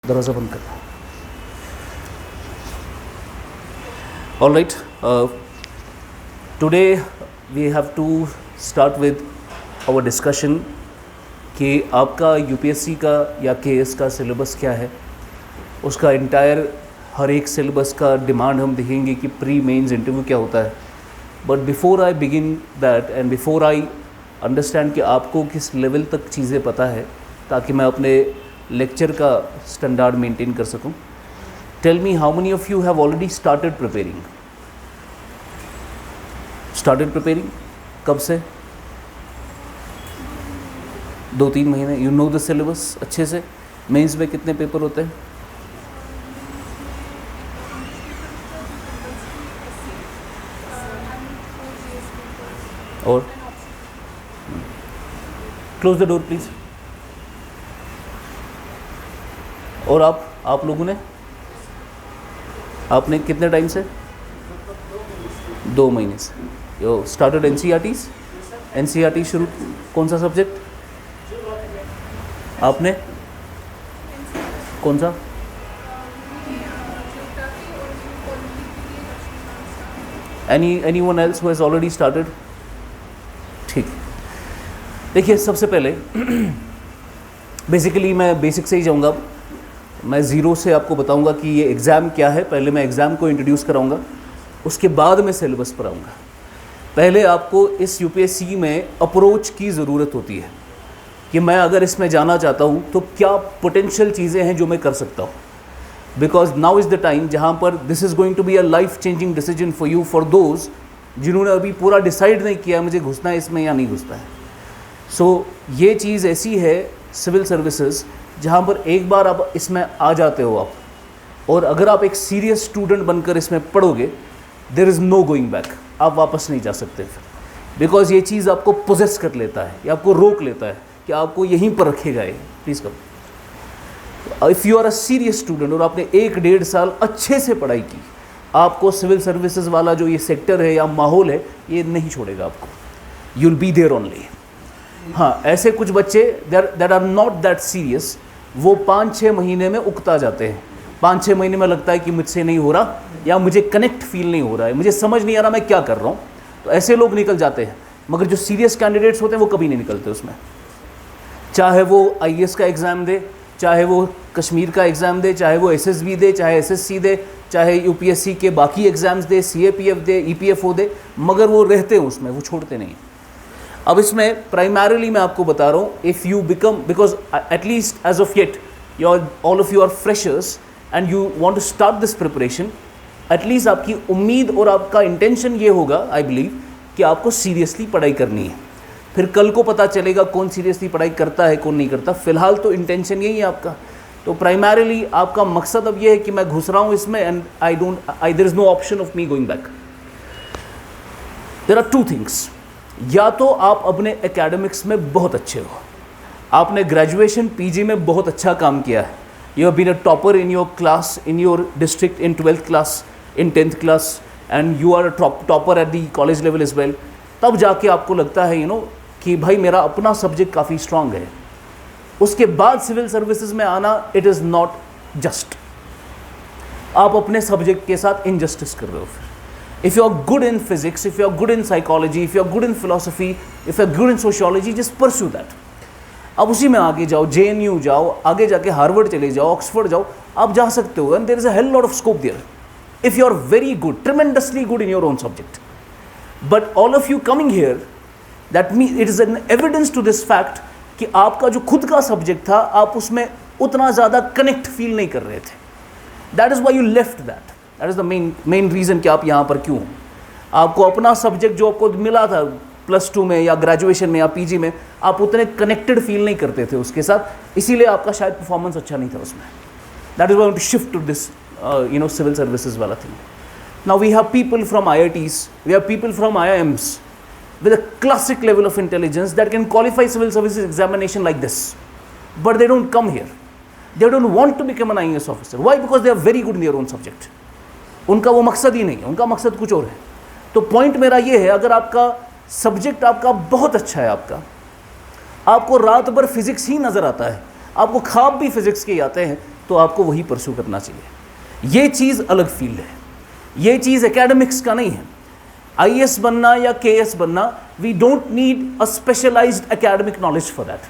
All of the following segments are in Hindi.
दरवाज़ा बंद करना। All right, today we have to start with our discussion कि आपका यूपीएससी का या केएस का सिलेबस क्या है, उसका इंटायर हर एक सिलेबस का डिमांड हम देखेंगे कि प्री मेंस इंटरव्यू क्या होता है। But before I begin that and before I understand कि आपको किस लेवल तक चीज़ें पता है ताकि मैं अपने लेक्चर का स्टैंडर्ड मेंटेन कर सकूं, tell me how many of you have already started preparing? कब से? 2-3 महीने। यू नो द सिलेबस अच्छे से? मेंस में कितने पेपर होते हैं? और क्लोज द डोर प्लीज। और आप लोगों ने, आपने कितने टाइम से? 2 महीने से। यो स्टार्टेड एनसीईआरटी शुरू। कौन सा सब्जेक्ट आपने? कौन सा? anyone else who has already started? ठीक। देखिए, सबसे पहले बेसिकली मैं बेसिक से ही जाऊंगा। मैं ज़ीरो से आपको बताऊंगा कि ये एग्ज़ाम क्या है। पहले मैं एग्ज़ाम को इंट्रोड्यूस कराऊंगा, उसके बाद मैं सिलेबस पर आऊँगा। पहले आपको इस यूपीएससी में अप्रोच की ज़रूरत होती है कि मैं अगर इसमें जाना चाहता हूँ तो क्या पोटेंशियल चीज़ें हैं जो मैं कर सकता हूँ। Because now is the time जहाँ पर this is going to be a life changing decision for you, for those जिन्होंने अभी पूरा डिसाइड नहीं किया मुझे घुसना है इसमें या नहीं घुसना है। सो ये चीज़ ऐसी है सिविल सर्विसेज जहाँ पर एक बार आप इसमें आ जाते हो आप, और अगर आप एक सीरियस स्टूडेंट बनकर इसमें पढ़ोगे, there is no going back. आप वापस नहीं जा सकते फिर, बिकॉज ये चीज़ आपको पोजेस कर लेता है या आपको रोक लेता है कि आपको यहीं पर रखेगा ये। प्लीज़ करो। If you are a serious student और आपने 1-1.5 साल अच्छे से पढ़ाई की, आपको सिविल सर्विसेज वाला जो ये सेक्टर है या माहौल है ये नहीं छोड़ेगा आपको। You will be there only. हाँ, ऐसे कुछ बच्चे that are not that serious, वो 5-6 महीने में उकता जाते हैं। 5-6 महीने में लगता है कि मुझसे नहीं हो रहा, या मुझे कनेक्ट फील नहीं हो रहा है, मुझे समझ नहीं आ रहा मैं क्या कर रहा हूँ, तो ऐसे लोग निकल जाते हैं। मगर जो सीरियस कैंडिडेट्स होते हैं वो कभी नहीं निकलते उसमें। चाहे वो आईएएस का एग्ज़ाम दे, चाहे वो कश्मीर का एग्ज़ाम दे, चाहे वो एसएसबी दे, चाहे एसएससी दे, चाहे यूपीएससी के बाकी एग्ज़ाम्स दे, सीएपीएफ दे, ईपीएफओ दे, मगर वो रहते हैं उसमें, वो छोड़ते नहीं। अब इसमें प्राइमरीली मैं आपको बता रहा हूँ, if you become, because at least as of yet all of you are freshers and you want to start this preparation, at least आपकी उम्मीद और आपका इंटेंशन ये होगा, आई बिलीव, कि आपको सीरियसली पढ़ाई करनी है। फिर कल को पता चलेगा कौन सीरियसली पढ़ाई करता है कौन नहीं करता। फिलहाल तो इंटेंशन यही है आपका। तो प्राइमरीली आपका मकसद अब ये है कि मैं घुस रहा हूँ इसमें and there is no option of me going back. There are 2 things. या तो आप अपने एकेडमिक्स में बहुत अच्छे हो, आपने ग्रेजुएशन पीजी में बहुत अच्छा काम किया है, you have been a topper in your class, in your district, in 12th class, in 10th class, and you are a topper at the college level as well. तब जाके आपको लगता है कि भाई मेरा अपना सब्जेक्ट काफ़ी स्ट्रांग है। उसके बाद सिविल सर्विसेज में आना, इट इज़ नॉट जस्ट। आप अपने सब्जेक्ट के साथ इनजस्टिस कर रहे हो। फिर if you are good in physics, if you are good in psychology, if you are good in philosophy, if you are good in sociology, just pursue that. अब उसी में आगे जाओ, जेएनयू जाओ, आगे जाके हार्वर्ड चले जाओ, ऑक्सफोर्ड जाओ, आप जा सकते हो। And there is a hell lot of scope there if you are very good, tremendously good in your own subject. But all of you coming here, that mean it is an evidence to this fact कि आपका जो खुद का सब्जेक्ट था, आप उसमें उतना ज़्यादा कनेक्ट फील नहीं कर रहे थे। That is why you left that. That is the main reason कि आप यहाँ पर क्यों हो। आपको अपना सब्जेक्ट जो आपको मिला था +2 में या ग्रेजुएशन में या पीजी में, आप उतने कनेक्टेड फील नहीं करते थे उसके साथ, इसीलिए आपका शायद परफॉर्मेंस अच्छा नहीं था उसमें। That is why to shift to this civil services वाला thing. Now we have people from IITs, we have people from IIMs with a classic level of intelligence that can qualify civil services examination like this, but they don't come here. They don't want to become an IAS officer. Why? Because they are very good in their own subject. उनका वो मकसद ही नहीं है, उनका मकसद कुछ और है। तो पॉइंट मेरा ये है, अगर आपका सब्जेक्ट आपका बहुत अच्छा है, आपको रात भर फिजिक्स ही नज़र आता है, आपको ख्वाब भी फिजिक्स के आते हैं, तो आपको वही परस्यू करना चाहिए। ये चीज़ अलग फील्ड है, ये चीज़ एकेडमिक्स का नहीं है। आईएएस बनना या केएस बनना, we don't need a specialised academic knowledge for that.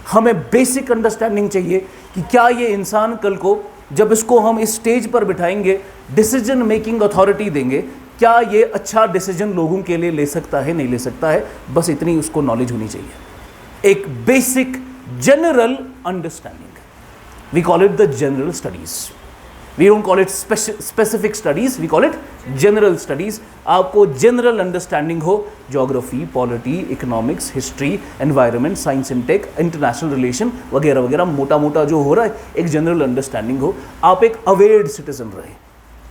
हमें बेसिक अंडरस्टैंडिंग चाहिए कि क्या ये इंसान कल को जब इसको हम इस स्टेज पर बिठाएंगे, डिसीजन मेकिंग अथॉरिटी देंगे, क्या ये अच्छा डिसीजन लोगों के लिए ले सकता है, नहीं ले सकता है। बस इतनी उसको नॉलेज होनी चाहिए, एक basic general understanding. We call it the general studies, we don't call it specific studies, we call it general studies. आपको जनरल अंडरस्टैंडिंग हो, geography, polity, economics, history, environment, science and tech, international relation वगैरह वगैरह, मोटा मोटा जो हो रहा है, एक जनरल अंडरस्टैंडिंग हो। आप एक अवेयर्ड सिटीजन रहे,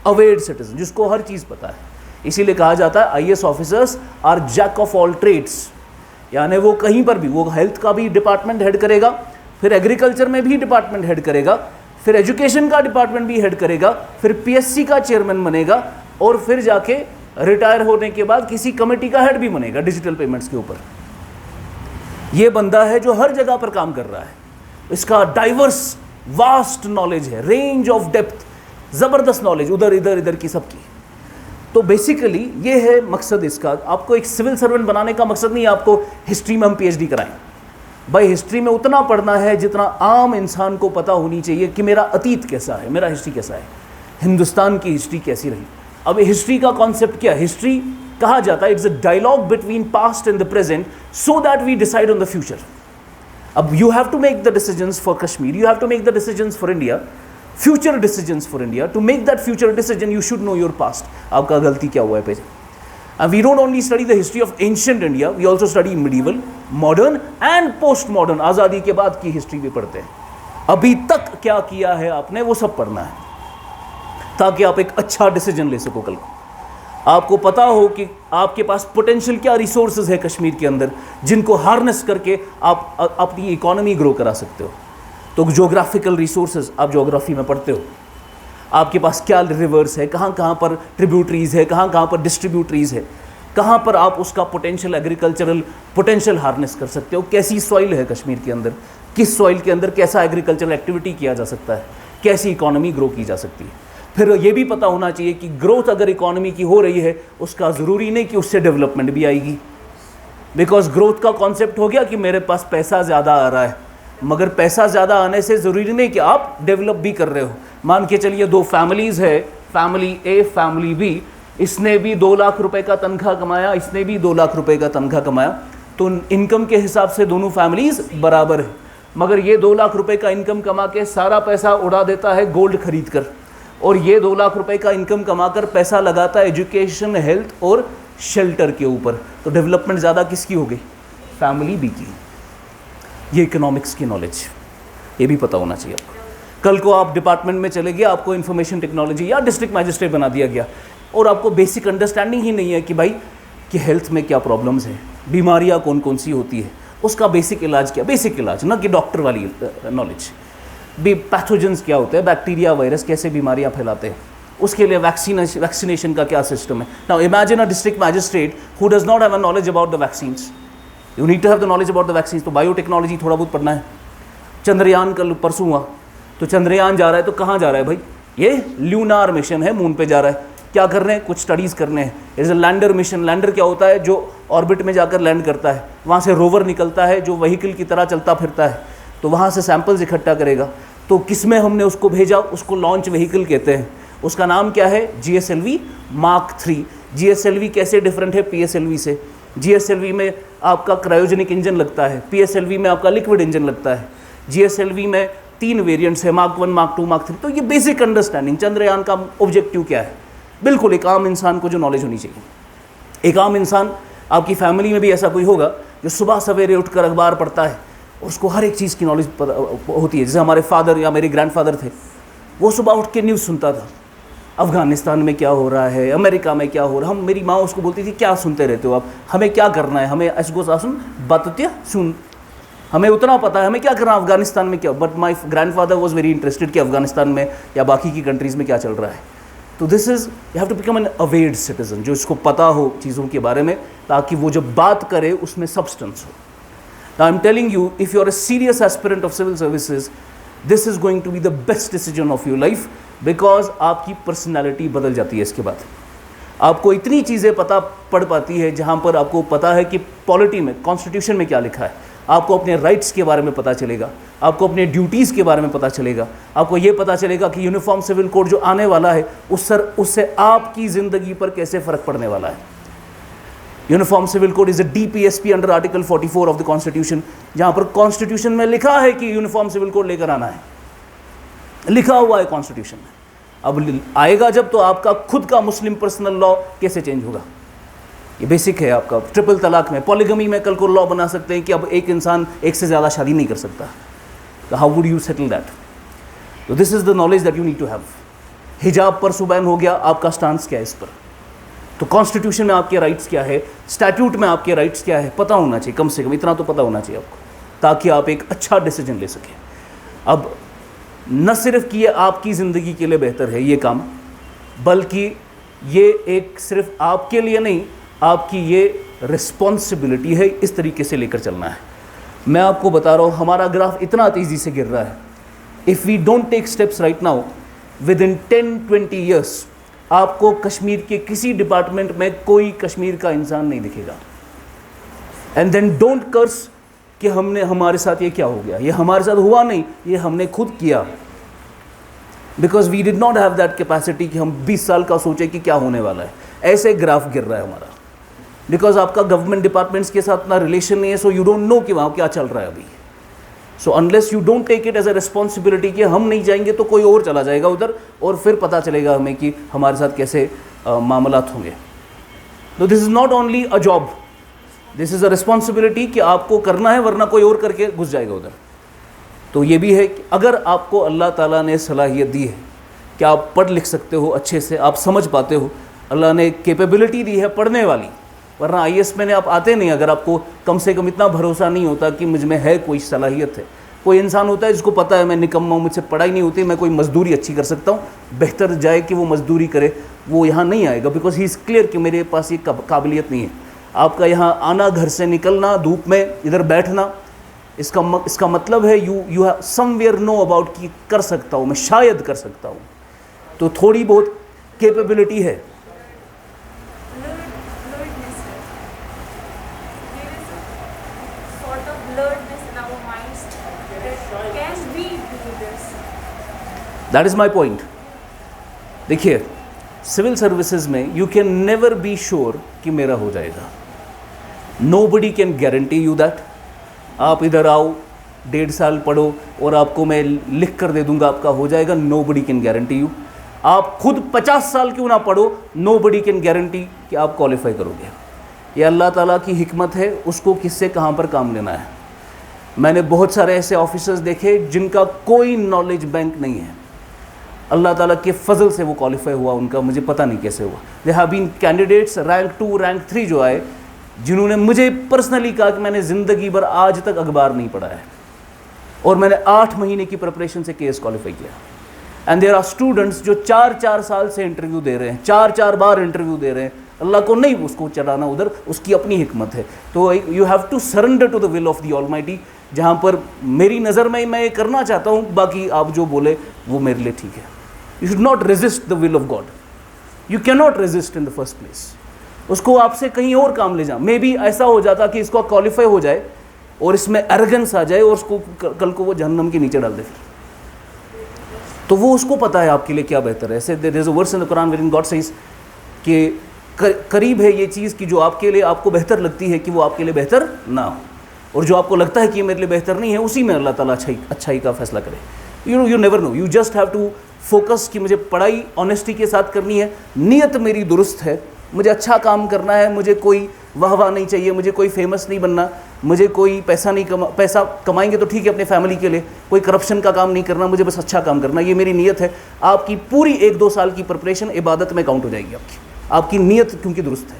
अवेयर्ड सिटीजन जिसको हर चीज़ पता है। इसीलिए कहा जाता है IAS officers are jack of all trades, यानी वो कहीं पर भी, वो हेल्थ का भी डिपार्टमेंट हेड करेगा, फिर एग्रीकल्चर में भी डिपार्टमेंट हेड करेगा, फिर एजुकेशन का डिपार्टमेंट भी हेड करेगा, फिर पीएससी का चेयरमैन बनेगा, और फिर जाके रिटायर होने के बाद किसी कमेटी का हेड भी बनेगा डिजिटल पेमेंट्स के ऊपर। ये बंदा है जो हर जगह पर काम कर रहा है, इसका डाइवर्स वास्ट नॉलेज है, रेंज ऑफ डेप्थ, ज़बरदस्त नॉलेज, उधर इधर इधर की सबकी। तो बेसिकली ये है मकसद इसका। आपको एक सिविल सर्वेंट बनाने का मकसद नहीं है आपको हिस्ट्री में हम पीएचडी कराएं। भाई हिस्ट्री में उतना पढ़ना है जितना आम इंसान को पता होनी चाहिए कि मेरा अतीत कैसा है, मेरा हिस्ट्री कैसा है, हिंदुस्तान की हिस्ट्री कैसी रही। अब हिस्ट्री का कॉन्सेप्ट क्या है? हिस्ट्री कहा जाता है it's a dialogue between past and the present so that we decide on the future. अब you have to make the decisions for Kashmir, you have to make the decisions for India, future decisions for India. To make that future decision, you should know your past. आपका गलती क्या हुआ है पहले। And we don't only study the history of ancient India, we also study medieval, modern and post-modern. आज़ादी के बाद की हिस्ट्री भी पढ़ते हैं। अभी तक क्या किया है आपने, वो सब पढ़ना है ताकि आप एक अच्छा डिसीजन ले सको कल को। आपको पता हो कि आपके पास पोटेंशियल क्या रिसोर्सेज है कश्मीर के अंदर, जिनको हार्नेस करके आप अपनी इकोनॉमी ग्रो करा सकते हो। तो ज्योग्राफिकल रिसोर्सेज आप ज्योग्राफी में पढ़ते हो, आपके पास क्या रिवर्स है, कहाँ कहाँ पर ट्रिब्यूटरीज है, कहाँ कहाँ पर डिस्ट्रीब्यूटरीज है, कहाँ पर आप उसका पोटेंशियल एग्रीकल्चरल पोटेंशियल हार्नेस कर सकते हो, कैसी सॉइल है कश्मीर के अंदर, किस सॉइल के अंदर कैसा एग्रीकल्चरल एक्टिविटी किया जा सकता है, कैसी इकोनॉमी ग्रो की जा सकती है। फिर ये भी पता होना चाहिए कि ग्रोथ अगर इकोनॉमी की हो रही है, उसका ज़रूरी नहीं कि उससे डेवलपमेंट भी आएगी। बिकॉज ग्रोथ का कॉन्सेप्ट हो गया कि मेरे पास पैसा ज़्यादा आ रहा है, मगर पैसा ज़्यादा आने से ज़रूरी नहीं कि आप डेवलप भी कर रहे हो। मान के चलिए दो फैमिलीज़ है, फैमिली ए फैमिली बी, इसने भी 2 लाख रुपए का तनख्वाह कमाया, इसने भी 2 लाख रुपए का तनख्वाह कमाया, तो इनकम के हिसाब से दोनों फैमिलीज़ बराबर है। मगर ये 2 लाख रुपए का इनकम कमा के सारा पैसा उड़ा देता है गोल्ड खरीद कर, और ये 2 लाख रुपए का इनकम कमा कर पैसा लगाता है एजुकेशन, हेल्थ और शेल्टर के ऊपर। तो डेवलपमेंट ज़्यादा किसकी हो गई? फैमिली बी की। ये इकोनॉमिक्स की नॉलेज, ये भी पता होना चाहिए आपको। कल को आप डिपार्टमेंट में चले गए, आपको इंफॉर्मेशन टेक्नोलॉजी या डिस्ट्रिक्ट मैजिस्ट्रेट बना दिया गया, और आपको बेसिक अंडरस्टैंडिंग ही नहीं है कि भाई कि हेल्थ में क्या प्रॉब्लम्स हैं, बीमारियाँ कौन कौन सी होती है, उसका बेसिक इलाज क्या, बेसिक इलाज ना कि डॉक्टर वाली नॉलेज, भी पैथोजेंस क्या होते हैं, बैक्टीरिया वायरस कैसे बीमारियाँ फैलाते हैं, उसके लिए वैक्सीनेशन का क्या सिस्टम है। Now imagine a district magistrate who does not have a knowledge about the vaccines. You need to have the knowledge about the vaccine. तो बायोटेक्नोलॉजी थोड़ा बहुत पढ़ना है। चंद्रयान कल परसों हुआ, तो चंद्रयान जा रहा है, तो कहाँ जा रहा है भाई? ये ल्यूनार मिशन है, मून पे जा रहा है। क्या कर रहे हैं? कुछ स्टडीज़ करने हैं। It is a lander mission. Lander क्या होता है? जो ऑर्बिट में जाकर लैंड करता है, वहाँ से रोवर निकलता है जो व्हीकल की तरह चलता फिरता है, तो वहाँ से सैंपल्स इकट्ठा करेगा। तो किस में हमने उसको भेजा? उसको लॉन्च व्हीकल कहते हैं। उसका नाम क्या है? GSLV Mark 3। GSLV कैसे डिफरेंट है PSLV से? GSLV में आपका क्रायोजेनिक इंजन लगता है, PSLV में आपका लिक्विड इंजन लगता है। GSLV में 3 वेरिएंट्स है, Mark 1, Mark 2, Mark 3। तो ये बेसिक अंडरस्टैंडिंग। चंद्रयान का ऑब्जेक्टिव क्या है? बिल्कुल एक आम इंसान को जो नॉलेज होनी चाहिए। एक आम इंसान, आपकी फैमिली में भी ऐसा कोई होगा जो सुबह सवेरे उठकर अखबार पढ़ता है, उसको हर एक चीज़ की नॉलेज होती है। जैसे हमारे फादर या मेरे ग्रैंडफादर थे, वो सुबह उठ के न्यूज़ सुनता था, अफ़गानिस्तान में क्या हो रहा है, अमेरिका में क्या हो रहा है। हम, मेरी माँ उसको बोलती थी क्या सुनते रहते हो आप, हमें क्या करना है, हमें ऐसगो सासुन बातत्या सुन, हमें उतना पता है हमें क्या करना है अफ़गानिस्तान में क्या। But my grandfather was very interested कि अफ़गानिस्तान में या बाकी की कंट्रीज़ में क्या चल रहा है। तो this is, you have to become an awared citizen, जो इसको पता हो चीज़ों के बारे में, ताकि वो जब बात करे उसमें सब्सटेंस हो। Now I'm telling you, if you're a serious aspirant of civil services, this is going to be the best decision of your life, because आपकी पर्सनैलिटी बदल जाती है इसके बाद। आपको इतनी चीज़ें पता पड़ पाती है, जहाँ पर आपको पता है कि पॉलिटी में, कॉन्स्टिट्यूशन में क्या लिखा है, आपको अपने राइट्स के बारे में पता चलेगा, आपको अपने ड्यूटीज़ के बारे में पता चलेगा, आपको ये पता चलेगा कि यूनिफॉर्म सिविल कोड जो आने वाला है उससे आपकी ज़िंदगी पर कैसे फ़र्क पड़ने वाला है। Uniform civil code is a DPSP under article 44 of the constitution, जहाँ पर कॉन्स्टिट्यूशन में लिखा है कि यूनिफॉर्म सिविल कोड लेकर आना है, लिखा हुआ है कॉन्स्टिट्यूशन में। अब आएगा जब, तो आपका खुद का मुस्लिम पर्सनल लॉ कैसे चेंज होगा? ये बेसिक है आपका। ट्रिपल तलाक में, पॉलीगमी में कल को लॉ बना सकते हैं कि अब एक इंसान एक से ज़्यादा शादी नहीं कर सकता। तो how would you settle that? तो this is the knowledge that you need to have. हिजाब पर सुबैन हो गया, आपका स्टांस क्या है इस पर? तो कॉन्स्टिट्यूशन में आपके राइट्स क्या है, स्टैट्यूट में आपके राइट्स क्या है, पता होना चाहिए। कम से कम इतना तो पता होना चाहिए आपको, ताकि आप एक अच्छा डिसीजन ले सकें। अब न सिर्फ कि ये आपकी ज़िंदगी के लिए बेहतर है ये काम, बल्कि ये एक सिर्फ आपके लिए नहीं, आपकी ये रिस्पॉन्सिबिलिटी है, इस तरीके से लेकर चलना है। मैं आपको बता रहा हूँ, हमारा ग्राफ इतना तेज़ी से गिर रहा है। If we don't take steps right now, within 10-20 years आपको कश्मीर के किसी डिपार्टमेंट में कोई कश्मीर का इंसान नहीं दिखेगा। एंड देन डोंट कर्स कि हमारे साथ ये क्या हो गया। ये हमारे साथ हुआ नहीं, ये हमने खुद किया। Because we did not have that capacity कि हम 20 साल का सोचे कि क्या होने वाला है। ऐसे ग्राफ गिर रहा है हमारा, बिकॉज आपका गवर्नमेंट डिपार्टमेंट्स के साथ ना रिलेशन नहीं है, सो यू डोंट नो कि वहाँ क्या चल रहा है अभी। So unless you don't take it as a responsibility कि हम नहीं जाएंगे तो कोई और चला जाएगा उधर, और फिर पता चलेगा हमें कि हमारे साथ कैसे मामलात होंगे। तो this is not only a job, this is a responsibility कि आपको करना है, वरना कोई और करके घुस जाएगा उधर। तो ये भी है कि अगर आपको अल्लाह ताला ने सलाहियत दी है कि आप पढ़ लिख सकते हो अच्छे से, आप समझ पाते हो, अल्लाह ने कैपेबिलिटी दी है पढ़ने वाली, वरना IAS में आप आते नहीं अगर आपको कम से कम इतना भरोसा नहीं होता कि मुझ में है कोई सलाहियत है। कोई इंसान होता है जिसको पता है मैं निकम्मा हूँ, मुझसे पढ़ाई नहीं होती, मैं कोई मजदूरी अच्छी कर सकता हूँ, बेहतर जाए कि वो मजदूरी करे, वो यहाँ नहीं आएगा, बिकॉज ही इज़ क्लियर कि मेरे पास ये काबिलियत नहीं है। आपका यहाँ आना, घर से निकलना, धूप में इधर बैठना, इसका मतलब है you have somewhere know about कि कर सकता हूँ मैं, शायद कर सकता हूँ। तो थोड़ी बहुत कैपेबिलिटी है। That is my point. देखिए, सिविल सर्विसेज में you can never be sure कि मेरा हो जाएगा। Nobody can guarantee you that. आप इधर आओ, 1.5 साल पढ़ो और आपको मैं लिख कर दे दूंगा आपका हो जाएगा। Nobody can guarantee you. आप खुद 50 साल क्यों ना पढ़ो, नोबडी कैन गारंटी कि आप क्वालिफाई करोगे। ये अल्लाह ताला की हिकमत है, उसको किससे कहाँ पर काम लेना है। मैंने बहुत सारे ऐसे ऑफिसर्स देखे जिनका कोई नॉलेज बैंक नहीं है, अल्लाह ताला के फजल से वो क्वालिफाई हुआ, उनका मुझे पता नहीं कैसे हुआ। They have been candidates rank 2, rank 3 जो आए, जिन्होंने मुझे पर्सनली कहा कि मैंने ज़िंदगी भर आज तक अखबार नहीं पढ़ा है और मैंने 8 महीने की प्रिपरेशन से केस क्वालिफाई किया। एंड देयर आर स्टूडेंट्स जो 4-4 साल से इंटरव्यू दे रहे हैं, 4-4 बार इंटरव्यू दे रहे हैं। अल्लाह को नहीं उसको चलाना उधर, उसकी अपनी हिकमत है। तो you have to surrender to the will of the Almighty. जहाँ पर मेरी नज़र में मैं ये करना चाहता हूँ, बाकी आप जो बोले वो मेरे लिए ठीक है। You should not resist the will of God. You can not resist in the first place. उसको आपसे कहीं और काम ले जाओ। मे बी ऐसा हो जाता कि इसको क्वालिफाई हो जाए और इसमें एरोगेंस आ जाए और उसको कल को वो जहन्नम के नीचे डाल दे। फिर तो वो उसको पता है आपके लिए क्या बेहतर है। ऐसे there is a verse in the Quran where God says कि करीब है ये चीज़ कि जो आपके लिए आपको बेहतर लगती है कि वो आपके लिए बेहतर ना हो, और जो आपको लगता है कि ये मेरे लिए बेहतर नहीं है, उसी में अल्लाह ताला अच्छाई का फैसला करे। You never know, you just have to focus कि मुझे पढ़ाई ऑनेस्टी के साथ करनी है, नीयत मेरी दुरुस्त है, मुझे अच्छा काम करना है, मुझे कोई वाह नहीं चाहिए, मुझे कोई फेमस नहीं बनना, मुझे कोई पैसा कमाएंगे तो ठीक है अपने फैमिली के लिए, कोई करप्शन का काम नहीं करना, मुझे बस अच्छा काम करना, ये मेरी नीयत है। आपकी पूरी 1-2 साल की प्रिपरेशन इबादत में काउंट हो जाएगी आपकी नीयत क्योंकि दुरुस्त है।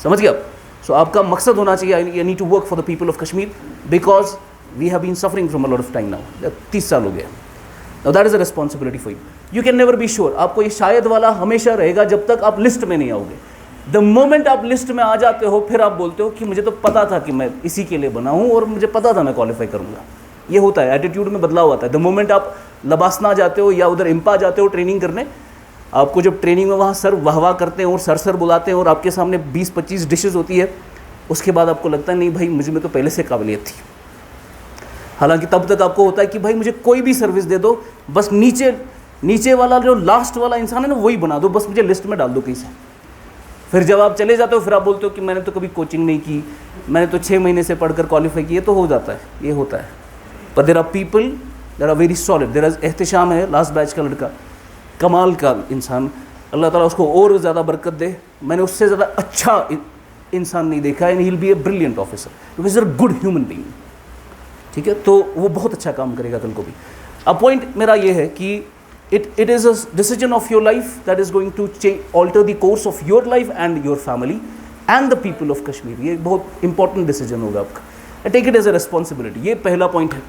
समझ गए आप? सो आपका मकसद होना चाहिए, I need to work for the people of Kashmir because we have been suffering from a lot of time now. 30 साल हो गए। Now that is a responsibility for you. You can never be sure. आपको ये शायद वाला हमेशा रहेगा जब तक आप लिस्ट में नहीं आओगे। द मोमेंट आप लिस्ट में आ जाते हो, फिर आप बोलते हो कि मुझे तो पता था कि मैं इसी के लिए बना हूँ और मुझे पता था मैं क्वालिफाई करूँगा। ये होता है, एटीट्यूड में बदलाव आता है। द मोमेंट आप लबासना जाते हो या उधर इम्पा जाते हो ट्रेनिंग करने, आपको जब ट्रेनिंग में वहाँ सर वाह वाह करते हैं और सर बुलाते हैं और आपके सामने 20-25 डिशेस होती है, उसके बाद आपको लगता है नहीं भाई मुझे में तो पहले से काबिलियत थी। हालांकि तब तक आपको होता है कि भाई मुझे कोई भी सर्विस दे दो, बस नीचे वाला जो लास्ट वाला इंसान है ना वही बना दो, बस मुझे लिस्ट में डाल दो कहीं से। फिर जब आप चले जाते हो फिर आप बोलते हो कि मैंने तो कभी कोचिंग नहीं की, मैंने तो 6 महीने से पढ़कर क्वालिफाई किए, तो हो जाता है, ये होता है। पर there are people there are very solid. There are Ehtisham है लास्ट बैच का लड़का, कमाल का इंसान, अल्लाह ताला उसको और ज़्यादा बरकत दे। मैंने उससे ज़्यादा अच्छा इंसान नहीं देखा, and he will be a brilliant officer because is a good human being. ठीक है, तो वो बहुत अच्छा काम करेगा कल को भी। अब पॉइंट मेरा ये है कि it is a decision of your life that is going to alter the course of your life and your family and the people of Kashmir. ये बहुत important decision होगा आपका, take it as a responsibility। ये पहला point है।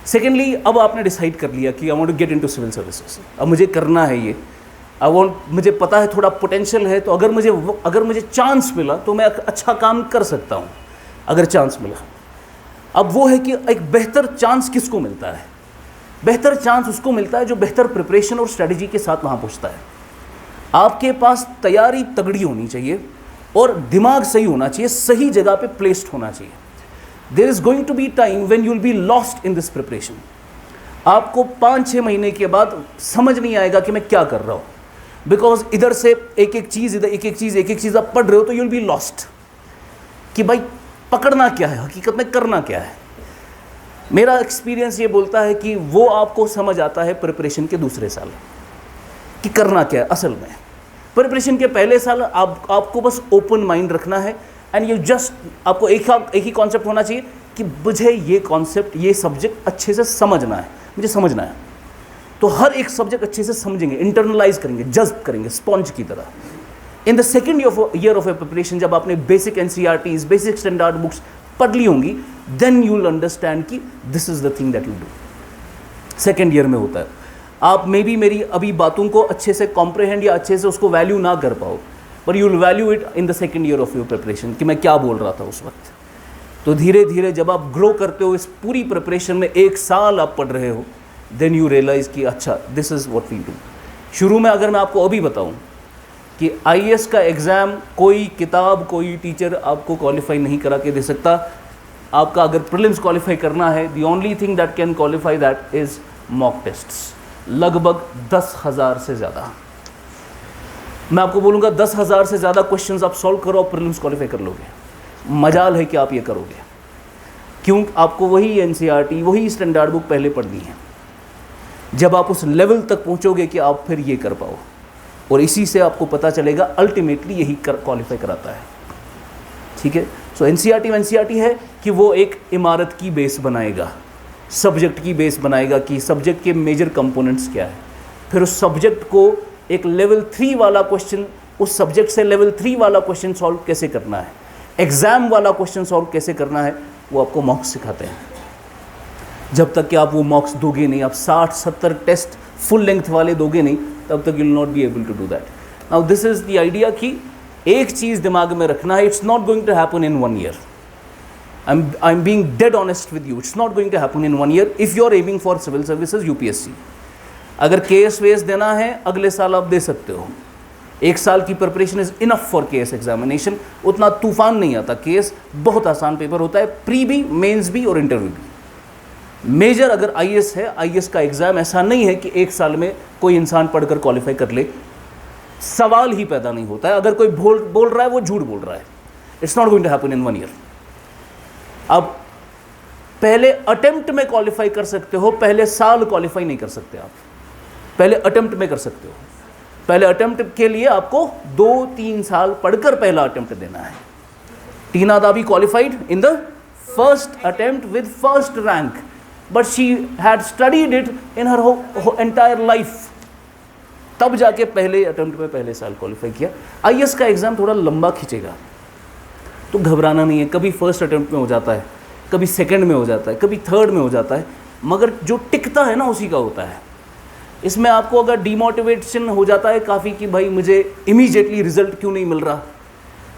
Secondly, अब आपने decide कर लिया कि I want to get into civil services, अब मुझे करना है ये, मुझे पता है थोड़ा potential है, तो अगर मुझे chance मिला तो मैं अच्छा काम कर सकता हूँ अगर chance मिला। अब वो है कि एक बेहतर chance किसको मिलता है? बेहतर चांस उसको मिलता है जो बेहतर प्रिपरेशन और स्ट्रेटजी के साथ वहाँ पहुँचता है। आपके पास तैयारी तगड़ी होनी चाहिए और दिमाग सही होना चाहिए, सही जगह पे प्लेस्ड होना चाहिए। There is going to be time when you will be lost in this preparation. आपको 5-6 महीने के बाद समझ नहीं आएगा कि मैं क्या कर रहा हूँ, बिकॉज इधर से एक चीज़ आप पढ़ रहे हो, तो यू विल बी लॉस्ट कि भाई पकड़ना क्या है, हकीकत में करना क्या है। मेरा एक्सपीरियंस ये बोलता है कि वो आपको समझ आता है प्रिपरेशन के दूसरे साल कि करना क्या है। असल में प्रिपरेशन के पहले साल आपको बस ओपन माइंड रखना है, एंड यू जस्ट आपको एक ही कॉन्सेप्ट होना चाहिए कि मुझे ये कॉन्सेप्ट, ये सब्जेक्ट अच्छे से समझना है, मुझे समझना है। तो हर एक सब्जेक्ट अच्छे से समझेंगे, इंटरनलाइज करेंगे, जज्ब करेंगे स्पॉन्ज की तरह। In the second year of a preparation, जब आपने basic NCERTs, basic standard books पढ़ ली होंगी, देन यू विल अंडरस्टैंड कि this is the thing that you do. Second year में होता है। आप मे बी मेरी अभी बातों को अच्छे से कॉम्प्रहेंड या अच्छे से उसको वैल्यू ना कर पाओ, पर you will value it in the second year of your preparation कि मैं क्या बोल रहा था उस वक्त। तो धीरे धीरे जब आप ग्रो करते हो इस पूरी प्रिपरेशन में, 1 साल आप पढ़ रहे हो, देन यू रियलाइज कि अच्छा this is what we do. शुरू में अगर मैं आपको अभी बताऊं कि IAS का एग्ज़ाम कोई किताब, कोई टीचर आपको क्वालिफाई नहीं करा के दे सकता। आपका अगर प्रीलिम्स क्वालिफाई करना है, the only thing that can qualify that is mock tests, लगभग 10,000 से ज़्यादा। मैं आपको बोलूँगा 10,000 से ज़्यादा क्वेश्चंस आप सॉल्व करो और प्रीलिम्स क्वालिफाई कर लोगे। मजाल है कि आप ये करोगे, क्यों? आपको वही NCERT, वही स्टैंडर्ड बुक पहले पढ़नी है। जब आप उस लेवल तक पहुँचोगे कि आप फिर ये कर पाओ, और इसी से आपको पता चलेगा अल्टीमेटली यही क्वालिफाई कराता है। ठीक है, सो NCERT है कि वो एक इमारत की बेस बनाएगा, सब्जेक्ट की बेस बनाएगा कि सब्जेक्ट के मेजर कंपोनेंट्स क्या है, फिर उस सब्जेक्ट को एक लेवल 3 वाला क्वेश्चन, उस सब्जेक्ट से लेवल 3 वाला क्वेश्चन सॉल्व कैसे करना है, एग्ज़ाम वाला क्वेश्चन सॉल्व कैसे करना है, वो आपको मॉक्स सिखाते हैं। जब तक कि आप वो मॉक्स दोगे नहीं, आप 60-70 टेस्ट फुल लेंथ वाले दोगे नहीं, तब तक you will not be able to do that. Now this is the idea कि एक चीज़ दिमाग में रखना है, it's not going to happen in 1 year. I am being dead honest with you, it's not going to happen in 1 year if you are aiming for civil services UPSC। अगर KS वेस देना है अगले साल आप दे सकते हो। 1 साल की preparation is enough for KS examination. उतना तूफान नहीं आता, KS बहुत आसान पेपर होता है, प्री भी, मेंस भी और इंटरव्यू भी। मेजर अगर IAS है, IAS का एग्ज़ाम ऐसा नहीं है कि 1 साल में कोई इंसान पढ़कर क्वालिफाई कर ले, सवाल ही पैदा नहीं होता है। अगर कोई बोल रहा है वो झूठ बोल रहा है। It's not going to happen in 1 year. अब पहले अटेम्प्ट में क्वालिफाई कर सकते हो, पहले साल क्वालिफाई नहीं कर सकते आप, पहले अटेम्प्ट में कर सकते हो। पहले अटेम्प्ट के लिए आपको 2-3 साल पढ़कर पहला अटेम्प्ट देना है। टीना दाबी qualified in the first attempt with first rank, but she had studied it in her entire life, तब जाके पहले अटेम्प्ट में पहले साल क्वालिफाई किया। IAS का एग्ज़ाम थोड़ा लंबा खींचेगा, तो घबराना नहीं है। कभी फर्स्ट अटेम्प्ट में हो जाता है, कभी सेकंड में हो जाता है, कभी थर्ड में हो जाता है, मगर जो टिकता है ना उसी का होता है। इसमें आपको अगर डिमोटिवेशन हो जाता है काफ़ी कि भाई मुझे इमीडिएटली रिजल्ट क्यों नहीं मिल रहा,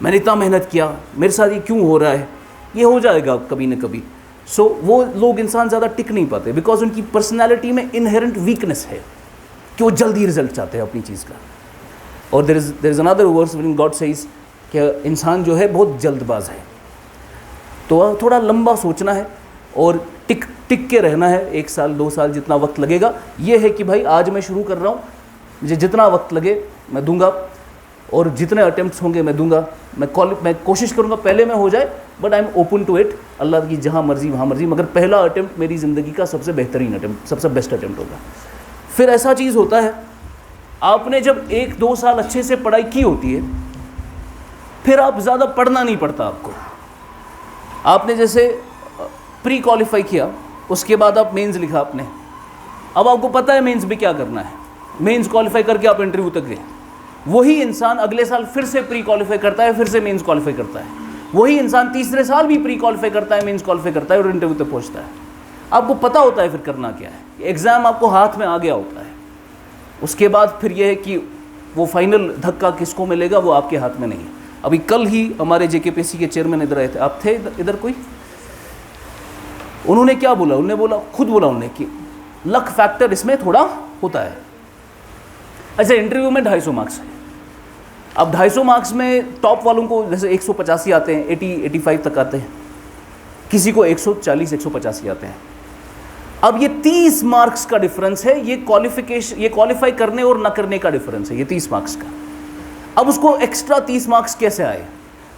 मैंने इतना मेहनत किया, मेरे साथ ये क्यों हो रहा है, ये हो जाएगा कभी ना कभी। सो वो लोग इंसान ज़्यादा टिक नहीं पाते, बिकॉज उनकी पर्सनैलिटी में इनहेरेंट वीकनेस है कि वो जल्दी रिजल्ट चाहते हैं अपनी चीज़ का। और there is another verse when God says कि इंसान जो है बहुत जल्दबाज है। तो थोड़ा लंबा सोचना है और टिक के रहना है, 1 साल 2 साल जितना वक्त लगेगा। ये है कि भाई आज मैं शुरू कर रहा हूँ, मुझे जितना वक्त लगे मैं दूंगा और जितने अटेम्प्ट्स होंगे मैं दूंगा। मैं कोशिश करूँगा पहले में हो जाए, but I am open to it, Allah की जहाँ मर्जी वहाँ मर्जी, मगर पहला अटेम्प्ट मेरी ज़िंदगी का सबसे बेहतरीन अटेम्प्ट, सबसे बेस्ट अटेम्प्ट होगा। फिर ऐसा चीज़ होता है, आपने जब 1-2 साल अच्छे से पढ़ाई की होती है, फिर आप ज़्यादा पढ़ना नहीं पड़ता आपको। आपने जैसे प्री क्वालिफाई किया, उसके बाद आप मेंस लिखा आपने, अब आपको पता है मेंस में क्या करना है। मेंस क्वालिफाई करके आप इंटरव्यू तक गए। वही इंसान अगले साल फिर से प्री क्वालिफाई करता है, फिर से मेंस क्वालिफाई करता है। वही इंसान तीसरे साल भी प्री क्वालिफाई करता है, मेंस क्वालिफाई करता है और इंटरव्यू तक पहुंचता है। आपको पता होता है फिर करना क्या है। एग्ज़ाम आपको हाथ में आ गया होता है। उसके बाद फिर यह है कि वो फाइनल धक्का किसको मिलेगा वो आपके हाथ में नहीं है। अभी कल ही हमारे JKPSC के चेयरमैन इधर आए थे, आप थे इधर कोई? उन्होंने क्या बोला, खुद बोला उन्होंने कि लक फैक्टर इसमें थोड़ा होता है। अच्छा, इंटरव्यू में 250 मार्क्स है। अब 250 मार्क्स में टॉप वालों को जैसे 185 आते हैं, 85 तक आते हैं, किसी को 140 185 आते हैं। अब ये 30 मार्क्स का डिफरेंस है, ये क्वालिफाई करने और ना करने का डिफरेंस है, ये 30 मार्क्स का। अब उसको एक्स्ट्रा 30 मार्क्स कैसे आए?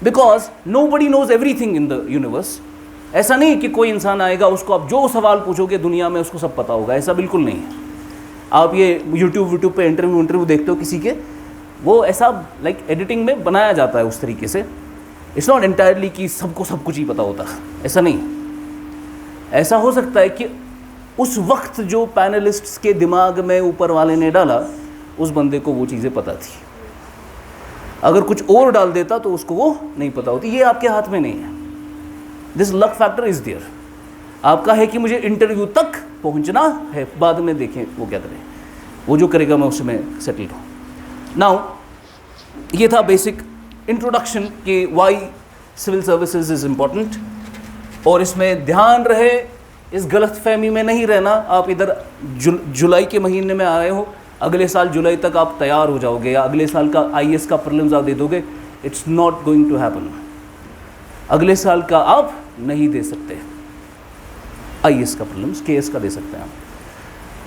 Because nobody knows everything in the universe. ऐसा नहीं कि कोई इंसान आएगा उसको आप जो सवाल पूछोगे दुनिया में उसको सब पता होगा, ऐसा बिल्कुल नहीं है। आप ये यूट्यूब पे इंटरव्यू देखते हो किसी के, वो ऐसा लाइक एडिटिंग में बनाया जाता है उस तरीके से। इट्स नॉट एंटायरली कि सबको सब कुछ ही पता होता है, ऐसा नहीं। ऐसा हो सकता है कि उस वक्त जो पैनलिस्ट्स के दिमाग में ऊपर वाले ने डाला, उस बंदे को वो चीज़ें पता थी। अगर कुछ और डाल देता तो उसको वो नहीं पता होती। ये आपके हाथ में नहीं है। This luck factor is there. आपका है कि मुझे इंटरव्यू तक पहुंचना है, बाद में देखें वो क्या करें, वो जो करेगा मैं उसमें सेटल हूँ। नाउ ये था बेसिक इंट्रोडक्शन कि why civil services is important. और इसमें ध्यान रहे, इस गलतफहमी में नहीं रहना। आप इधर जुलाई के महीने में आए हो, अगले साल जुलाई तक आप तैयार हो जाओगे या अगले साल का IAS का प्रीलिम्स आप दे दोगे। It's not going to happen. अगले साल का आप नहीं दे सकते IAS का प्रीलिम्स, KS का दे सकते हैं आप।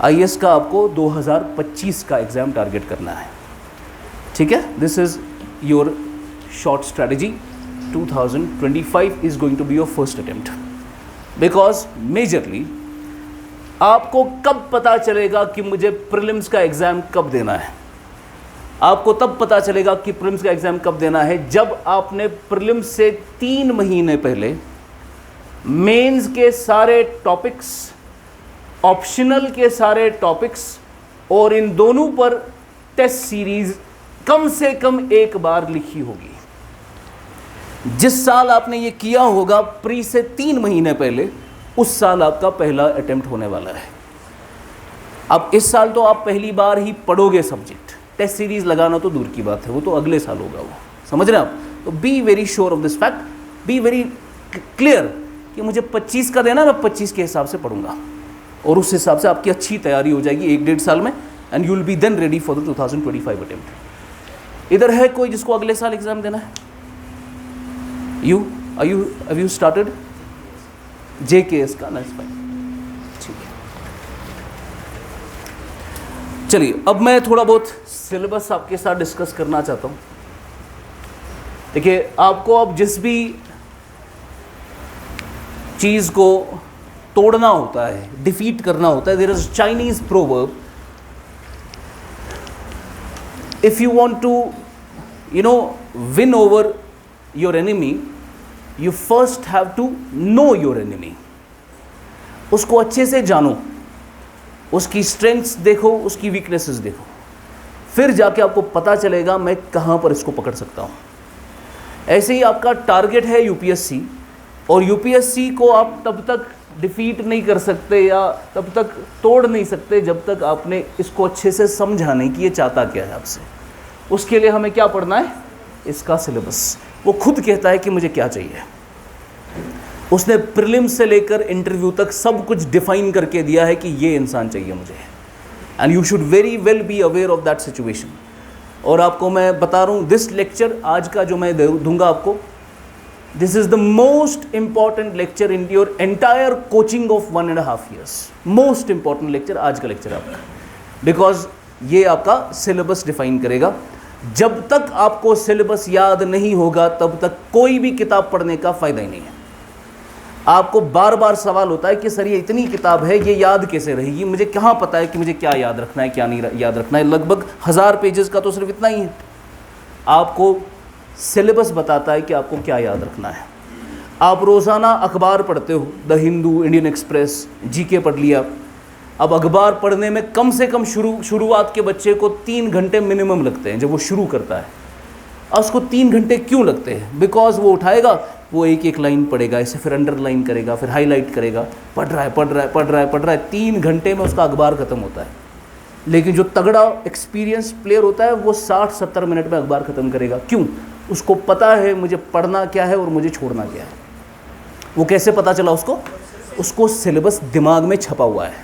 IAS का आपको 2025 का एग्ज़ाम टारगेट करना है, ठीक है। This is your short strategy. 2025 is going to be your first attempt. Because majorly आपको कब पता चलेगा कि मुझे प्रीलिम्स का एग्ज़ाम कब देना है? आपको तब पता चलेगा कि प्रीलिम्स का एग्ज़ाम कब देना है जब आपने प्रीलिम्स से 3 महीने पहले मेंस के सारे टॉपिक्स, ऑप्शनल के सारे टॉपिक्स और इन दोनों पर टेस्ट सीरीज कम से कम एक बार लिखी होगी। जिस साल आपने ये किया होगा प्री से 3 महीने पहले, उस साल आपका पहला अटेम्प्ट होने वाला है। अब इस साल तो आप पहली बार ही पढ़ोगे सब्जेक्ट, टेस्ट सीरीज लगाना तो दूर की बात है, वो तो अगले साल होगा। वो समझ रहे हैं आप? तो be very sure of this fact, be very clear कि मुझे 25 का देना, मैं 25 के हिसाब से पढ़ूंगा और उस हिसाब से आपकी अच्छी तैयारी हो जाएगी 1-1.5 साल में, and you will be then ready for the 2025 attempt. इधर है कोई जिसको अगले साल एग्जाम देना है? हैव यू स्टार्टेड JKS का? नाइस, फाइन, ठीक है। चलिए, अब मैं थोड़ा बहुत सिलेबस आपके साथ डिस्कस करना चाहता हूँ। देखिए, आपको अब जिस भी चीज़ को तोड़ना होता है, डिफीट करना होता है, there is Chinese proverb, if you want to win over your enemy, you first have to know your enemy. उसको अच्छे से जानो, उसकी स्ट्रेंथ्स देखो, उसकी वीकनेसेस देखो, फिर जाके आपको पता चलेगा मैं कहाँ पर इसको पकड़ सकता हूँ। ऐसे ही आपका टारगेट है UPSC, और UPSC को आप तब तक डिफीट नहीं कर सकते या तब तक तोड़ नहीं सकते जब तक आपने इसको अच्छे से समझा नहीं कि ये चाहता क्या है आपसे। उसके लिए हमें क्या पढ़ना है? इसका सिलेबस। वो खुद कहता है कि मुझे क्या चाहिए। उसने प्रीलिम्स से लेकर इंटरव्यू तक सब कुछ डिफाइन करके दिया है कि ये इंसान चाहिए मुझे, and you should very well be aware of that situation. और आपको मैं बता रहा हूँ, दिस लेक्चर आज का जो मैं दूंगा आपको, this is the most important lecture in your entire coaching of 1.5 years। Most important lecture आज का लेक्चर आपका, बिकॉज ये आपका सिलेबस डिफाइन करेगा। जब तक आपको सिलेबस याद नहीं होगा तब तक कोई भी किताब पढ़ने का फायदा ही नहीं है। आपको बार बार सवाल होता है कि सर ये इतनी किताब है, ये याद कैसे रहेगी, मुझे कहाँ पता है कि मुझे क्या याद रखना है क्या नहीं याद रखना है। लगभग 1000 पेजेस का तो सिर्फ इतना ही है। आपको सिलेबस बताता है कि आपको क्या याद रखना है। आप रोज़ाना अखबार पढ़ते हो, the Hindu, Indian express, GK पढ़ लिया। अब अखबार पढ़ने में कम से कम शुरुआत के बच्चे को 3 घंटे मिनिमम लगते हैं जब वो शुरू करता है। और उसको 3 घंटे क्यों लगते हैं? बिकॉज वो उठाएगा, वो एक एक लाइन पढ़ेगा, इसे फिर अंडरलाइन करेगा, फिर हाईलाइट करेगा, पढ़ रहा है 3 घंटे में उसका अखबार ख़त्म होता है। लेकिन जो तगड़ा एक्सपीरियंस प्लेयर होता है वो 60-70 मिनट में अखबार ख़त्म करेगा। क्यों? उसको पता है मुझे पढ़ना क्या है और मुझे छोड़ना क्या है। वो कैसे पता चला उसको सिलेबस दिमाग में छपा हुआ है।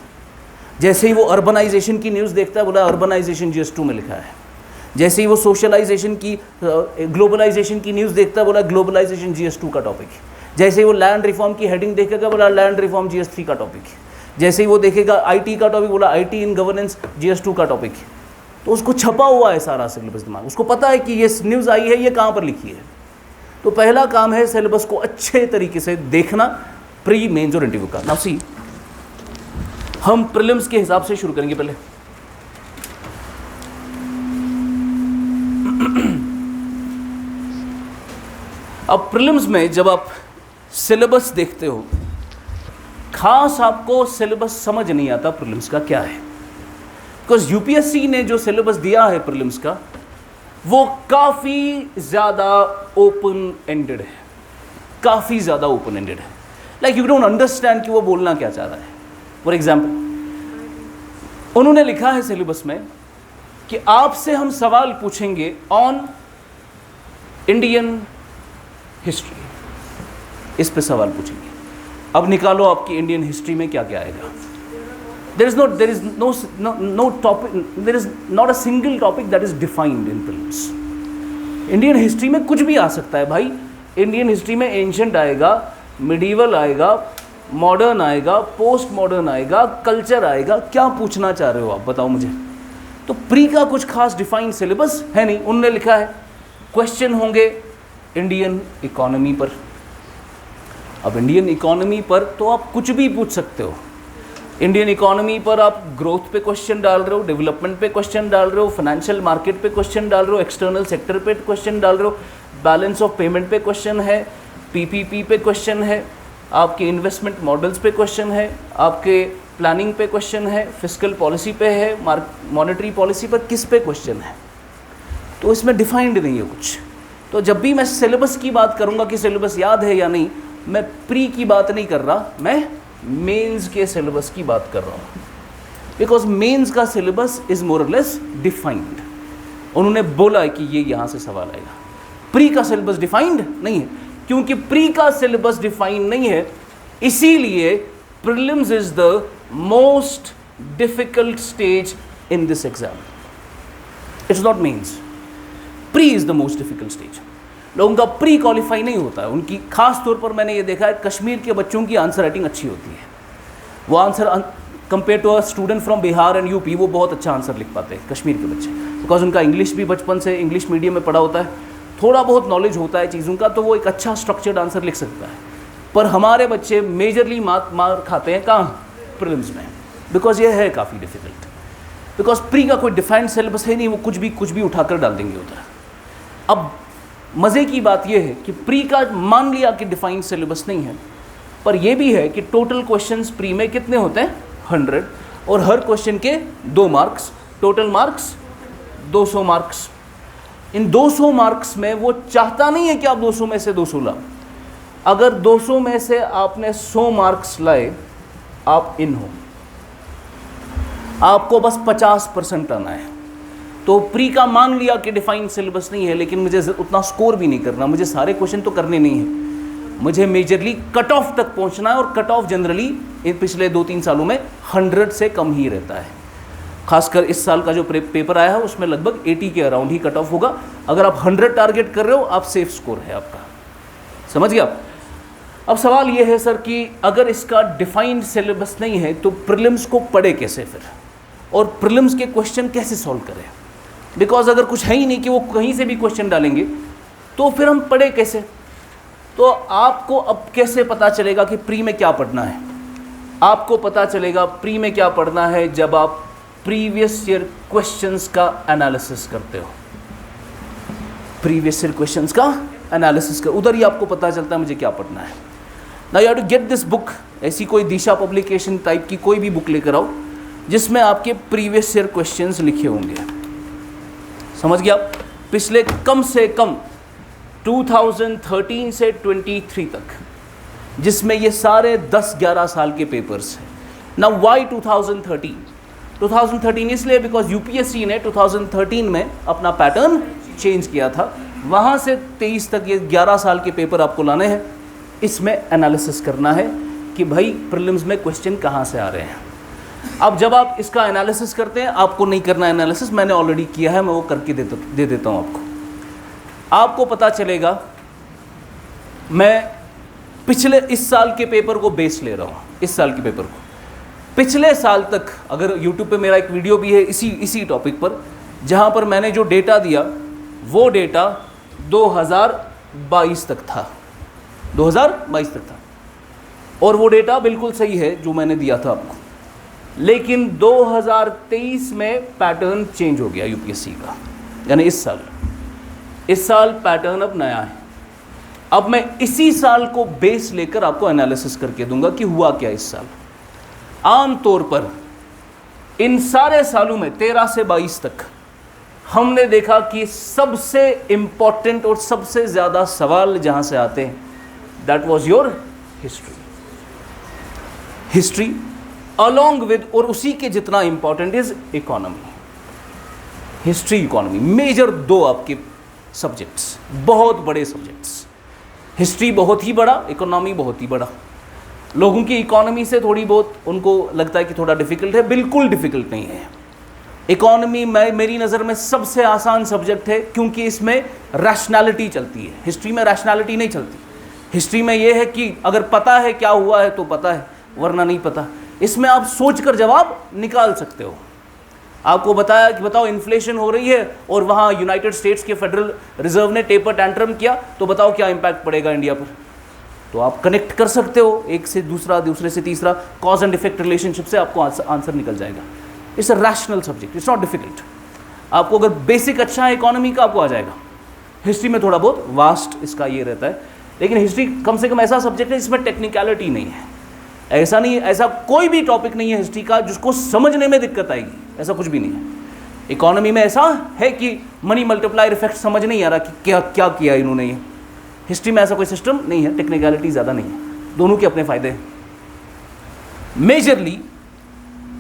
जैसे ही वो अर्बनाइजेशन की न्यूज़ देखता है, बोला अर्बनाइजेशन GS2 में लिखा है। जैसे ही वो सोशलाइजेशन की, ग्लोबलाइजेशन की न्यूज़ देखता है, बोला ग्लोबलाइजेशन GS2 का टॉपिक है। जैसे ही वो लैंड रिफॉर्म की हेडिंग देखेगा, बोला लैंड रिफॉर्म GS3 का टॉपिक है। जैसे ही वो देखेगा IT का टॉपिक, बोला IT इन गवर्नेंस GS2 का टॉपिक है। तो उसको छपा हुआ है सारा सिलेबस दिमाग, उसको पता है कि ये न्यूज़ आई है, ये कहाँ पर लिखी है। तो पहला काम है सिलेबस को अच्छे तरीके से देखना प्री मेंस और इंटरव्यू का। नाउ सी, हम प्रीलिम्स के हिसाब से शुरू करेंगे पहले। अब प्रीलिम्स में जब आप सिलेबस देखते हो, खास आपको सिलेबस समझ नहीं आता प्रीलिम्स का क्या है। बिकॉज यूपीएससी ने जो सिलेबस दिया है प्रीलिम्स का, वो काफ़ी ज़्यादा ओपन एंडेड है, काफ़ी ज़्यादा ओपन एंडेड है। लाइक यू डोंट अंडरस्टैंड कि वो बोलना क्या चाह रहा है। फॉर एग्जाम्पल, उन्होंने लिखा है सिलेबस में कि आपसे हम सवाल पूछेंगे ऑन इंडियन हिस्ट्री, इस पे सवाल पूछेंगे। अब निकालो आपकी इंडियन हिस्ट्री में क्या क्या आएगा। there is no topic, there is not a single topic that is defined in prelims। Indian history में कुछ भी आ सकता है भाई। इंडियन हिस्ट्री में एंशंट आएगा, मिडीवल आएगा, मॉडर्न आएगा, पोस्ट मॉडर्न आएगा, कल्चर आएगा। क्या पूछना चाह रहे हो आप, बताओ मुझे। तो प्री का कुछ खास डिफाइंड सिलेबस है नहीं। उन्होंने लिखा है क्वेश्चन होंगे इंडियन इकोनॉमी पर। अब इंडियन इकोनॉमी पर तो आप कुछ भी पूछ सकते हो। इंडियन इकोनॉमी पर आप ग्रोथ पे क्वेश्चन डाल रहे हो, डेवलपमेंट पे क्वेश्चन डाल रहे हो, फाइनेंशियल मार्केट पे क्वेश्चन डाल रहे हो, एक्सटर्नल सेक्टर पे क्वेश्चन डाल रहे हो, बैलेंस ऑफ पेमेंट पे क्वेश्चन है, PPP पे क्वेश्चन है, आपके इन्वेस्टमेंट मॉडल्स पे क्वेश्चन है, आपके प्लानिंग पे क्वेश्चन है, फिस्कल पॉलिसी पे है, मॉनेटरी पॉलिसी पर किस पे क्वेश्चन है। तो इसमें डिफाइंड नहीं है कुछ। तो जब भी मैं सिलेबस की बात करूँगा कि सिलेबस याद है या नहीं, मैं प्री की बात नहीं कर रहा, मैं मेंस के सिलेबस की बात कर रहा हूँ। बिकॉज मेंस का सिलेबस इज मोर और लेस डिफाइंड। उन्होंने बोला है कि ये यहाँ से सवाल आएगा। प्री का सिलेबस डिफाइंड नहीं है। क्योंकि प्री का सिलेबस डिफाइंड नहीं है, इसीलिए prelims is the most difficult stage in this exam. It's not mains, pre is the most difficult stage. लोगों का प्री क्वालिफाई नहीं होता है। उनकी खास तौर पर मैंने ये देखा है, कश्मीर के बच्चों की आंसर राइटिंग अच्छी होती है। वो answer compare to a student from Bihar and UP, वो बहुत अच्छा आंसर लिख पाते हैं कश्मीर के बच्चे। बिकॉज उनका इंग्लिश भी बचपन से इंग्लिश मीडियम में पढ़ा होता है, थोड़ा बहुत नॉलेज होता है चीज़ों का, तो वो एक अच्छा स्ट्रक्चर्ड आंसर लिख सकता है। पर हमारे बच्चे मेजरली मार खाते हैं कहाँ? प्रीलिम्स में। बिकॉज ये है काफ़ी डिफिकल्ट। बिकॉज प्री का कोई डिफाइंड सिलेबस है नहीं, वो कुछ भी उठाकर डाल देंगे उधर। अब मज़े की बात यह है कि प्री का मान लिया कि डिफाइंड सिलेबस नहीं है, पर यह भी है कि टोटल क्वेश्चंस प्री में कितने होते हैं? 100, और हर क्वेश्चन के 2 मार्क्स, टोटल मार्क्स 200 मार्क्स। इन 200 मार्क्स में वो चाहता नहीं है कि आप 200 में से 200 लाओ। अगर 200 में से आपने 100 मार्क्स लाए, आप इन हो। आपको बस 50% आना है। तो प्री का मान लिया कि डिफाइंड सिलेबस नहीं है, लेकिन मुझे उतना स्कोर भी नहीं करना, मुझे सारे क्वेश्चन तो करने नहीं है। मुझे मेजरली कट ऑफ तक पहुंचना है, और कट ऑफ जनरली इन पिछले 2-3 सालों में 100 से कम ही रहता है। खासकर इस साल का जो पेपर आया है उसमें लगभग 80 के अराउंड ही कट ऑफ होगा। अगर आप 100 टारगेट कर रहे हो, आप सेफ स्कोर है आपका। समझ गया? अब सवाल ये है सर कि अगर इसका डिफाइंड सिलेबस नहीं है तो प्रीलिम्स को पढ़े कैसे फिर, और प्रीलिम्स के क्वेश्चन कैसे सॉल्व करें? बिकॉज अगर कुछ है ही नहीं कि वो कहीं से भी क्वेश्चन डालेंगे तो फिर हम पढ़े कैसे? तो आपको अब कैसे पता चलेगा कि प्री में क्या पढ़ना है? आपको पता चलेगा प्री में क्या पढ़ना है जब आप प्रीवियस ईयर क्वेश्चंस का एनालिसिस करते हो। प्रीवियस ईयर क्वेश्चंस का एनालिसिस कर, उधर ही आपको पता चलता है मुझे क्या पढ़ना है। Now you have to get this book. ऐसी कोई दिशा पब्लिकेशन टाइप की कोई भी बुक लेकर आओ जिसमें आपके प्रीवियस ईयर क्वेश्चंस लिखे होंगे। समझ गया? पिछले कम से कम 2013 से 23 तक, जिसमें ये सारे 10-11 साल के पेपर्स हैं। नाउ व्हाई 2013 इसलिए बिकॉज यूपीएससी ने 2013 में अपना पैटर्न चेंज किया था। वहाँ से 23 तक ये 11 साल के पेपर आपको लाने हैं। इसमें एनालिसिस करना है कि भाई प्रीलिम्स में क्वेश्चन कहाँ से आ रहे हैं। अब जब आप इसका एनालिसिस करते हैं, आपको नहीं करना एनालिसिस, मैंने ऑलरेडी किया है, मैं वो करके दे देता हूँ आपको। आपको पता चलेगा, मैं पिछले इस साल के पेपर को बेस ले रहा हूँ, इस साल के पेपर को। पिछले साल तक, अगर यूट्यूब पे मेरा एक वीडियो भी है इसी टॉपिक पर, जहाँ पर मैंने जो डेटा दिया वो डेटा 2022 तक था, 2022 तक था, और वो डेटा बिल्कुल सही है जो मैंने दिया था आपको। लेकिन 2023 में पैटर्न चेंज हो गया यूपीएससी का, यानी इस साल पैटर्न अब नया है। अब मैं इसी साल को बेस लेकर आपको एनालिसिस करके दूंगा कि हुआ क्या इस साल। आमतौर पर इन सारे सालों में 13 से 22 तक हमने देखा कि सबसे इंपॉर्टेंट और सबसे ज़्यादा सवाल जहाँ से आते हैं, that was your history along with, और उसी के जितना important is economy. History, economy, major 2 आपके सब्जेक्ट्स, बहुत बड़े सब्जेक्ट्स। हिस्ट्री बहुत ही बड़ा, इकोनॉमी बहुत ही बड़ा। लोगों की इकोनॉमी से थोड़ी बहुत उनको लगता है कि थोड़ा डिफिकल्ट है, बिल्कुल डिफिकल्ट नहीं है। इकोनॉमी मेरी नज़र में सबसे आसान सब्जेक्ट है, क्योंकि इसमें रैशनैलिटी चलती है। हिस्ट्री में रैशनैलिटी नहीं चलती। हिस्ट्री में यह है कि अगर पता है क्या हुआ है तो पता है, वरना नहीं पता। इसमें आप सोचकर जवाब निकाल सकते हो। आपको बताया कि बताओ इन्फ्लेशन हो रही है और वहाँ यूनाइटेड स्टेट्स के फेडरल रिजर्व ने टेपर टैंट्रम किया, तो बताओ क्या इंपैक्ट पड़ेगा इंडिया पर। तो आप कनेक्ट कर सकते हो, एक से दूसरा, दूसरे से तीसरा, कॉज एंड इफेक्ट रिलेशनशिप से आपको आंसर निकल जाएगा। It's a rational subject, it's not difficult. आपको अगर बेसिक अच्छा है इकोनॉमी का, आपको आ जाएगा। हिस्ट्री में थोड़ा बहुत वास्ट इसका ये रहता है, लेकिन हिस्ट्री कम से कम ऐसा सब्जेक्ट है जिसमें टेक्निकलिटी नहीं है। ऐसा नहीं है, ऐसा कोई भी टॉपिक नहीं है हिस्ट्री का जिसको समझने में दिक्कत आएगी, ऐसा कुछ भी नहीं है। इकोनॉमी में ऐसा है कि मनी मल्टीप्लायर इफेक्ट समझ नहीं आ रहा कि क्या क्या किया इन्होंने ये। हिस्ट्री में ऐसा कोई सिस्टम नहीं है, टेक्निकलिटी ज़्यादा नहीं है, दोनों के अपने फायदे हैं। मेजरली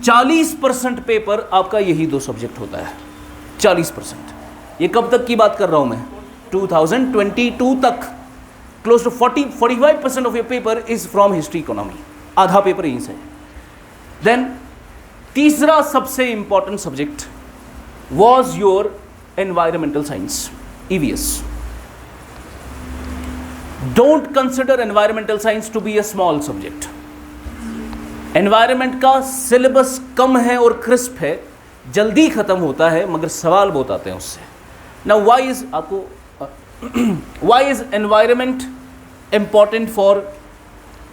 40% पेपर आपका यही 2 सब्जेक्ट होता है, 40%। ये कब तक की बात कर रहा हूँ मैं? 2022 तक। Close to 45% of your paper is from history, economy, आधा पेपर यहीं से। देन तीसरा सबसे important subject was your environmental science, EVS। Don't consider environmental science to be a small subject. Environment का सिलेबस कम है और क्रिस्प है, जल्दी खत्म होता है, मगर सवाल बहुत आते हैं उससे। Now why is environment important for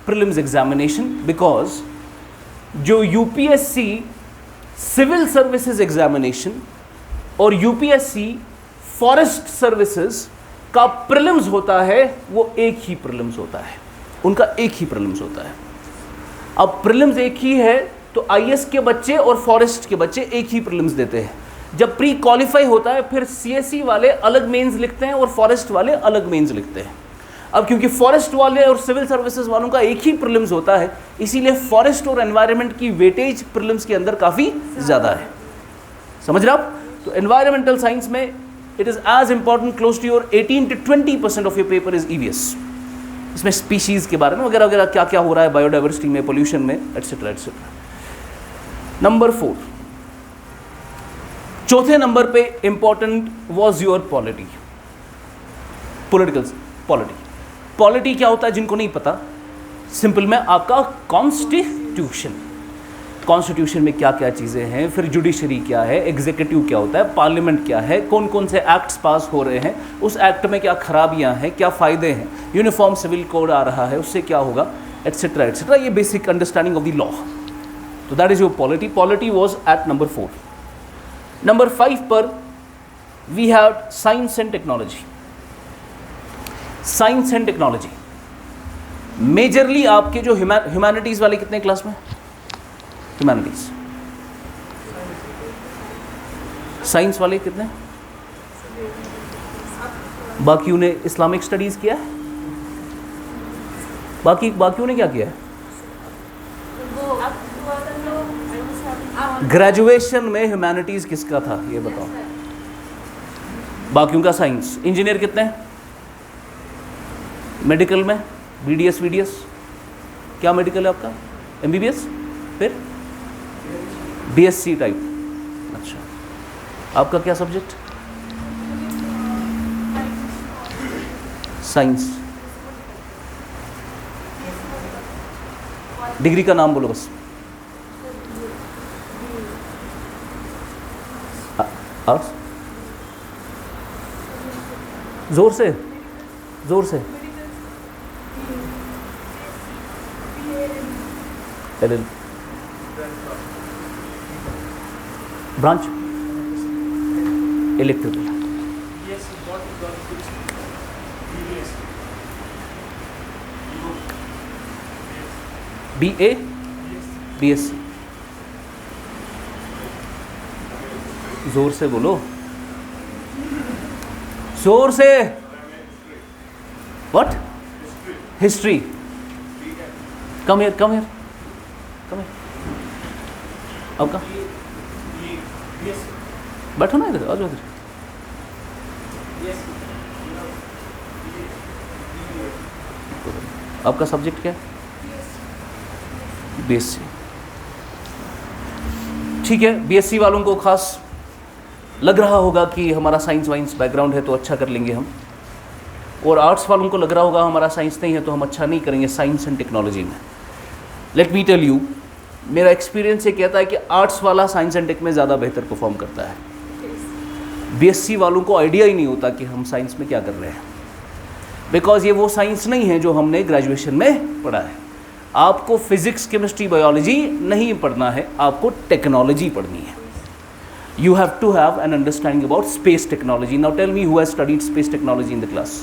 prelims examination? Because जो यूपीएससी सिविल सर्विसेज एग्जामिनेशन और यूपीएससी फॉरेस्ट सर्विसेज का प्रीलिम्स होता है, वो एक ही प्रीलिम्स होता है, उनका एक ही प्रीलिम्स होता है। अब प्रीलिम्स एक ही है तो आईएएस के बच्चे और फॉरेस्ट के बच्चे एक ही प्रीलिम्स देते हैं। जब प्री क्वालिफाई होता है फिर सीएससी वाले अलग मेंस लिखते हैं और फॉरेस्ट वाले अलग मेंस लिखते हैं। अब क्योंकि फॉरेस्ट वाले और सिविल सर्विसेज वालों का एक ही प्रीलिम्स होता है, इसीलिए फॉरेस्ट और एनवायरनमेंट की वेटेज प्रीलिम्स के अंदर काफ़ी ज़्यादा है। समझ रहे आप? तो एनवायरमेंटल साइंस में it is as important, close to your 18 to 20% of your paper is EVS। इसमें स्पीशीज़ के बारे में वगैरह वगैरह क्या क्या हो रहा है बायोडाइवर्सिटी में, पोल्यूशन में, एट्सेट्रा एट्सेट्रा। नंबर 4, चौथे नंबर पे important was your polity, political polity. Polity क्या होता है जिनको नहीं पता, सिंपल में आपका कॉन्स्टिट्यूशन, कॉन्स्टिट्यूशन में क्या क्या चीज़ें हैं, फिर जुडिशरी क्या है, एग्जीक्यूटिव क्या होता है, पार्लियामेंट क्या है, कौन कौन से एक्ट्स पास हो रहे हैं, उस एक्ट में क्या खराबियां हैं, क्या फ़ायदे हैं, यूनिफॉर्म सिविल कोड आ रहा है उससे क्या होगा, एट्सेट्रा एट्सेट्रा। ये basic understanding of the law. तो that is your polity. Polity was at number 4। Number 5 पर we have science and technology. Science and technology majorly आपके जो ह्यूमैनिटीज़ वाले कितने क्लास में, ह्यूमैनिटीज़ साइंस वाले कितने, बाकियों ने इस्लामिक स्टडीज़ किया है, बाकियों ने क्या किया है, ग्रेजुएशन में ह्यूमैनिटीज़ किसका था ये बताओ, बाकियों का साइंस। इंजीनियर कितने हैं, मेडिकल में BDS VDS, क्या मेडिकल है आपका, MBBS, फिर BSc टाइप। अच्छा, आपका क्या सब्जेक्ट, साइंस। डिग्री का नाम बोलो बस। आर्ट्स, जोर से जोर से। LL branch electrical. BA BSc, जोर से बोलो, जोर से। What, history. Come here come here come here. आपका बैठो ना इधर, आ जाओ इधर। आपका सब्जेक्ट क्या है, BSc। ठीक है, BSc वालों को खास लग रहा होगा कि हमारा साइंस वाइंस बैकग्राउंड है तो अच्छा कर लेंगे हम, और आर्ट्स वालों को लग रहा होगा हमारा साइंस नहीं है तो हम अच्छा नहीं करेंगे साइंस एंड टेक्नोलॉजी में। लेट मी टेल यू, मेरा एक्सपीरियंस ये कहता है कि आर्ट्स वाला साइंस एंड टेक में ज़्यादा बेहतर परफॉर्म करता है। BSc वालों को आइडिया ही नहीं होता कि हम साइंस में क्या कर रहे हैं, बिकॉज ये वो साइंस नहीं है जो हमने ग्रेजुएशन में पढ़ा है। आपको फिजिक्स केमिस्ट्री बायोलॉजी नहीं पढ़ना है, आपको टेक्नोलॉजी पढ़नी है। You have to have an understanding about space technology. Now tell me who has studied space technology in the class?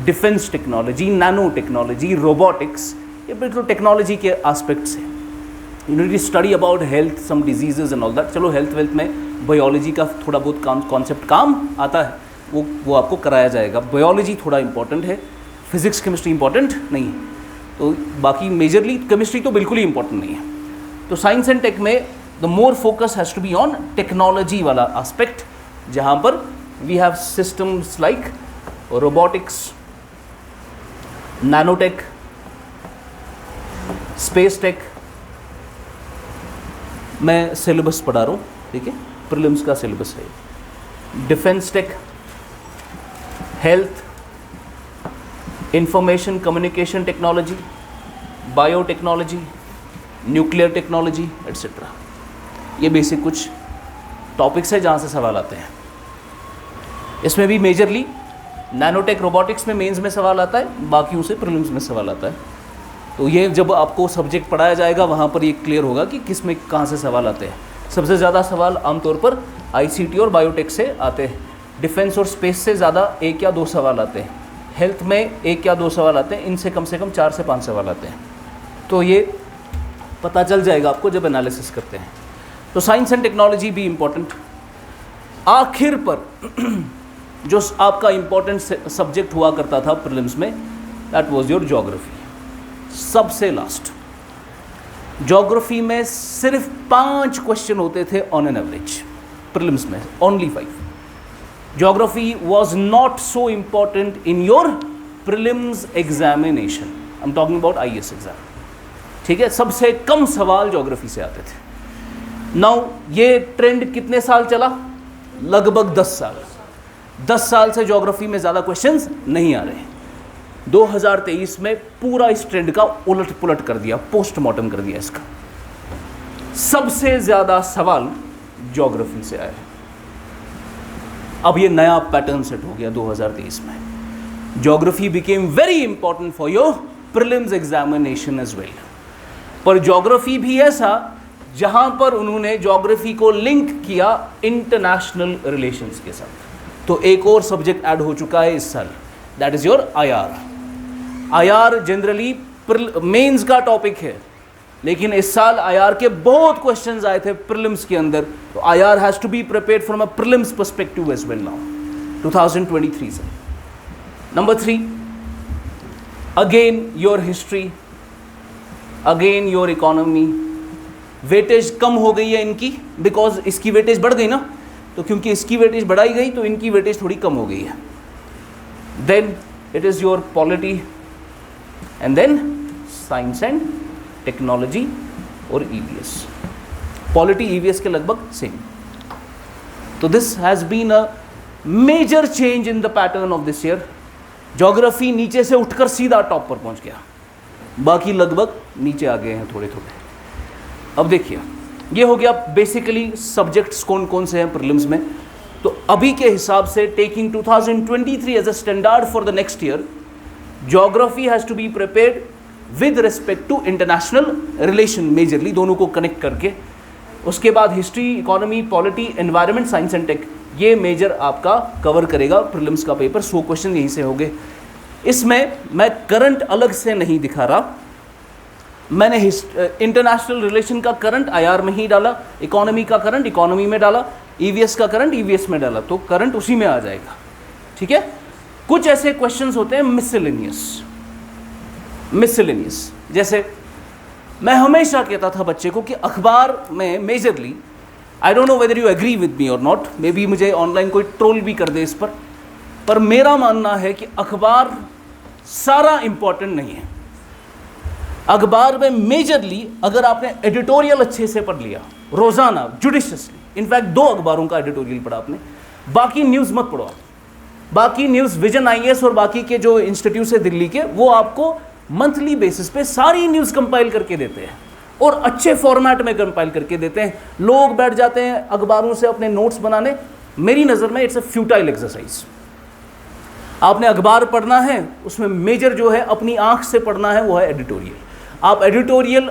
Defense technology, nanotechnology, robotics, ये बिल्कुल टेक्नोलॉजी के एस्पेक्ट्स हैं। You need to study about health, some diseases and all that. चलो हेल्थ वेल्थ में बायोलॉजी का थोड़ा बहुत कॉन्सेप्ट काम आता है, वो आपको कराया जाएगा। बायोलॉजी थोड़ा इंपॉर्टेंट है, फिजिक्स केमिस्ट्री इंपॉर्टेंट नहीं है, तो बाकी मेजरली केमिस्ट्री तो बिल्कुल ही इंपॉर्टेंट नहीं है। तो साइंस एंड टेक में the more focus has to be on technology वाला aspect, जहाँ पर we have systems like robotics, nanotech, space tech। मैं सिलेबस पढ़ा रहा हूँ, ठीक है, प्रीलिम्स का सिलेबस है। Defence tech, health, information communication technology, biotechnology, nuclear technology etcetera. ये बेसिक कुछ टॉपिक्स है जहाँ से सवाल आते हैं। इसमें भी मेजरली नैनोटेक रोबोटिक्स में मेंस में सवाल आता है, बाकियों से प्रीलिम्स में सवाल आता है। तो ये जब आपको सब्जेक्ट पढ़ाया जाएगा वहाँ पर ये क्लियर होगा कि किस में कहाँ से सवाल आते हैं। सबसे ज़्यादा सवाल आमतौर पर ICT और बायोटेक से आते हैं। डिफेंस और स्पेस से ज़्यादा 1 या 2 सवाल आते हैं। हेल्थ में 1 या 2 सवाल आते हैं, इनसे कम से कम 4 से 5 सवाल आते हैं। तो ये पता चल जाएगा आपको जब एनालिसिस करते हैं। तो साइंस एंड टेक्नोलॉजी भी इम्पोर्टेंट। आखिर पर जो आपका इम्पोर्टेंट सब्जेक्ट हुआ करता था प्रीलिम्स में, दैट वाज योर ज्योग्राफी। सबसे लास्ट ज्योग्राफी में सिर्फ 5 क्वेश्चन होते थे ऑन एन एवरेज प्रीलिम्स में, only 5। Geography was not so important in your prelims examination, I am talking about IAS exam, ठीक है, सबसे कम सवाल ज्योग्राफी से आते थे। नाउ ये ट्रेंड कितने साल चला? लगभग 10 साल। 10 साल से ज्योग्राफी में ज़्यादा क्वेश्चंस नहीं आ रहे। 2023 में पूरा इस ट्रेंड का उलट पुलट कर दिया, पोस्टमार्टम कर दिया इसका। सबसे ज़्यादा सवाल ज्योग्राफी से आए। अब ये नया पैटर्न सेट हो गया 2023 में। Geography became very important for your prelims examination as well. पर ज्योग्राफी भी ऐसा जहां पर उन्होंने ज्योग्राफी को लिंक किया इंटरनेशनल रिलेशंस के साथ। तो एक और सब्जेक्ट ऐड हो चुका है इस साल, that is your IR. IR generally mains का टॉपिक है, लेकिन इस साल आईआर के बहुत क्वेश्चंस आए थे प्रीलिम्स के अंदर। तो IR has to be prepared from a prelims perspective as well now 2023 से। Number 3, again your history, again your economy. Weightage कम हो गई है इनकी, बिकॉज इसकी वेटेज बढ़ गई ना, तो क्योंकि इसकी वेटेज बढ़ाई गई तो इनकी वेटेज थोड़ी कम हो गई है। Then it is your polity, and then science and technology और ईवीएस। पॉलिटी ईवीएस के लगभग सेम। तो this has been a major change in the pattern of this year. Geography नीचे से उठकर सीधा टॉप पर पहुंच गया, बाकी लगभग नीचे आ गए हैं थोड़े थोड़े। अब देखिए, ये हो गया बेसिकली सब्जेक्ट्स कौन कौन से हैं प्रीलिम्स में। तो अभी के हिसाब से taking 2023 as a standard for the next year, geography has to be prepared with respect to international relation, majorly दोनों को कनेक्ट करके। उसके बाद history, economy, polity, environment, science and tech, ये मेजर आपका कवर करेगा प्रीलिम्स का पेपर। 100 क्वेश्चन यहीं से होंगे। इसमें मैं करंट अलग से नहीं दिखा रहा, मैंने इंटरनेशनल रिलेशन का करंट आईआर में ही डाला, इकोनॉमी का करंट इकोनॉमी में डाला, ईवीएस का करंट ईवीएस में डाला, तो करंट उसी में आ जाएगा, ठीक है। कुछ ऐसे क्वेश्चंस होते हैं मिसलेनियस, जैसे मैं हमेशा कहता था बच्चे को कि अखबार में majorly, I don't know whether you agree with me और नॉट, मे बी मुझे ऑनलाइन कोई ट्रोल भी कर दे इस पर मेरा मानना है कि अखबार सारा इंपॉर्टेंट नहीं है। अखबार में मेजरली अगर आपने एडिटोरियल अच्छे से पढ़ लिया रोजाना जुडिशियसली, इनफैक्ट 2 अखबारों का एडिटोरियल पढ़ा आपने, बाकी न्यूज़ मत पढ़ो। बाकी न्यूज़, विजन आईएएस और बाकी के जो इंस्टीट्यूट है दिल्ली के, वो आपको मंथली बेसिस पे सारी न्यूज़ कंपाइल करके देते हैं और अच्छे फॉर्मेट में कंपाइल करके देते हैं। लोग बैठ जाते हैं अखबारों से अपने नोट्स बनाने। मेरी नज़र में इट्स अ फ्यूटाइल एक्सरसाइज। आपने अखबार पढ़ना है, उसमें मेजर जो है अपनी आंख से पढ़ना है, वो है एडिटोरियल। आप एडिटोरियल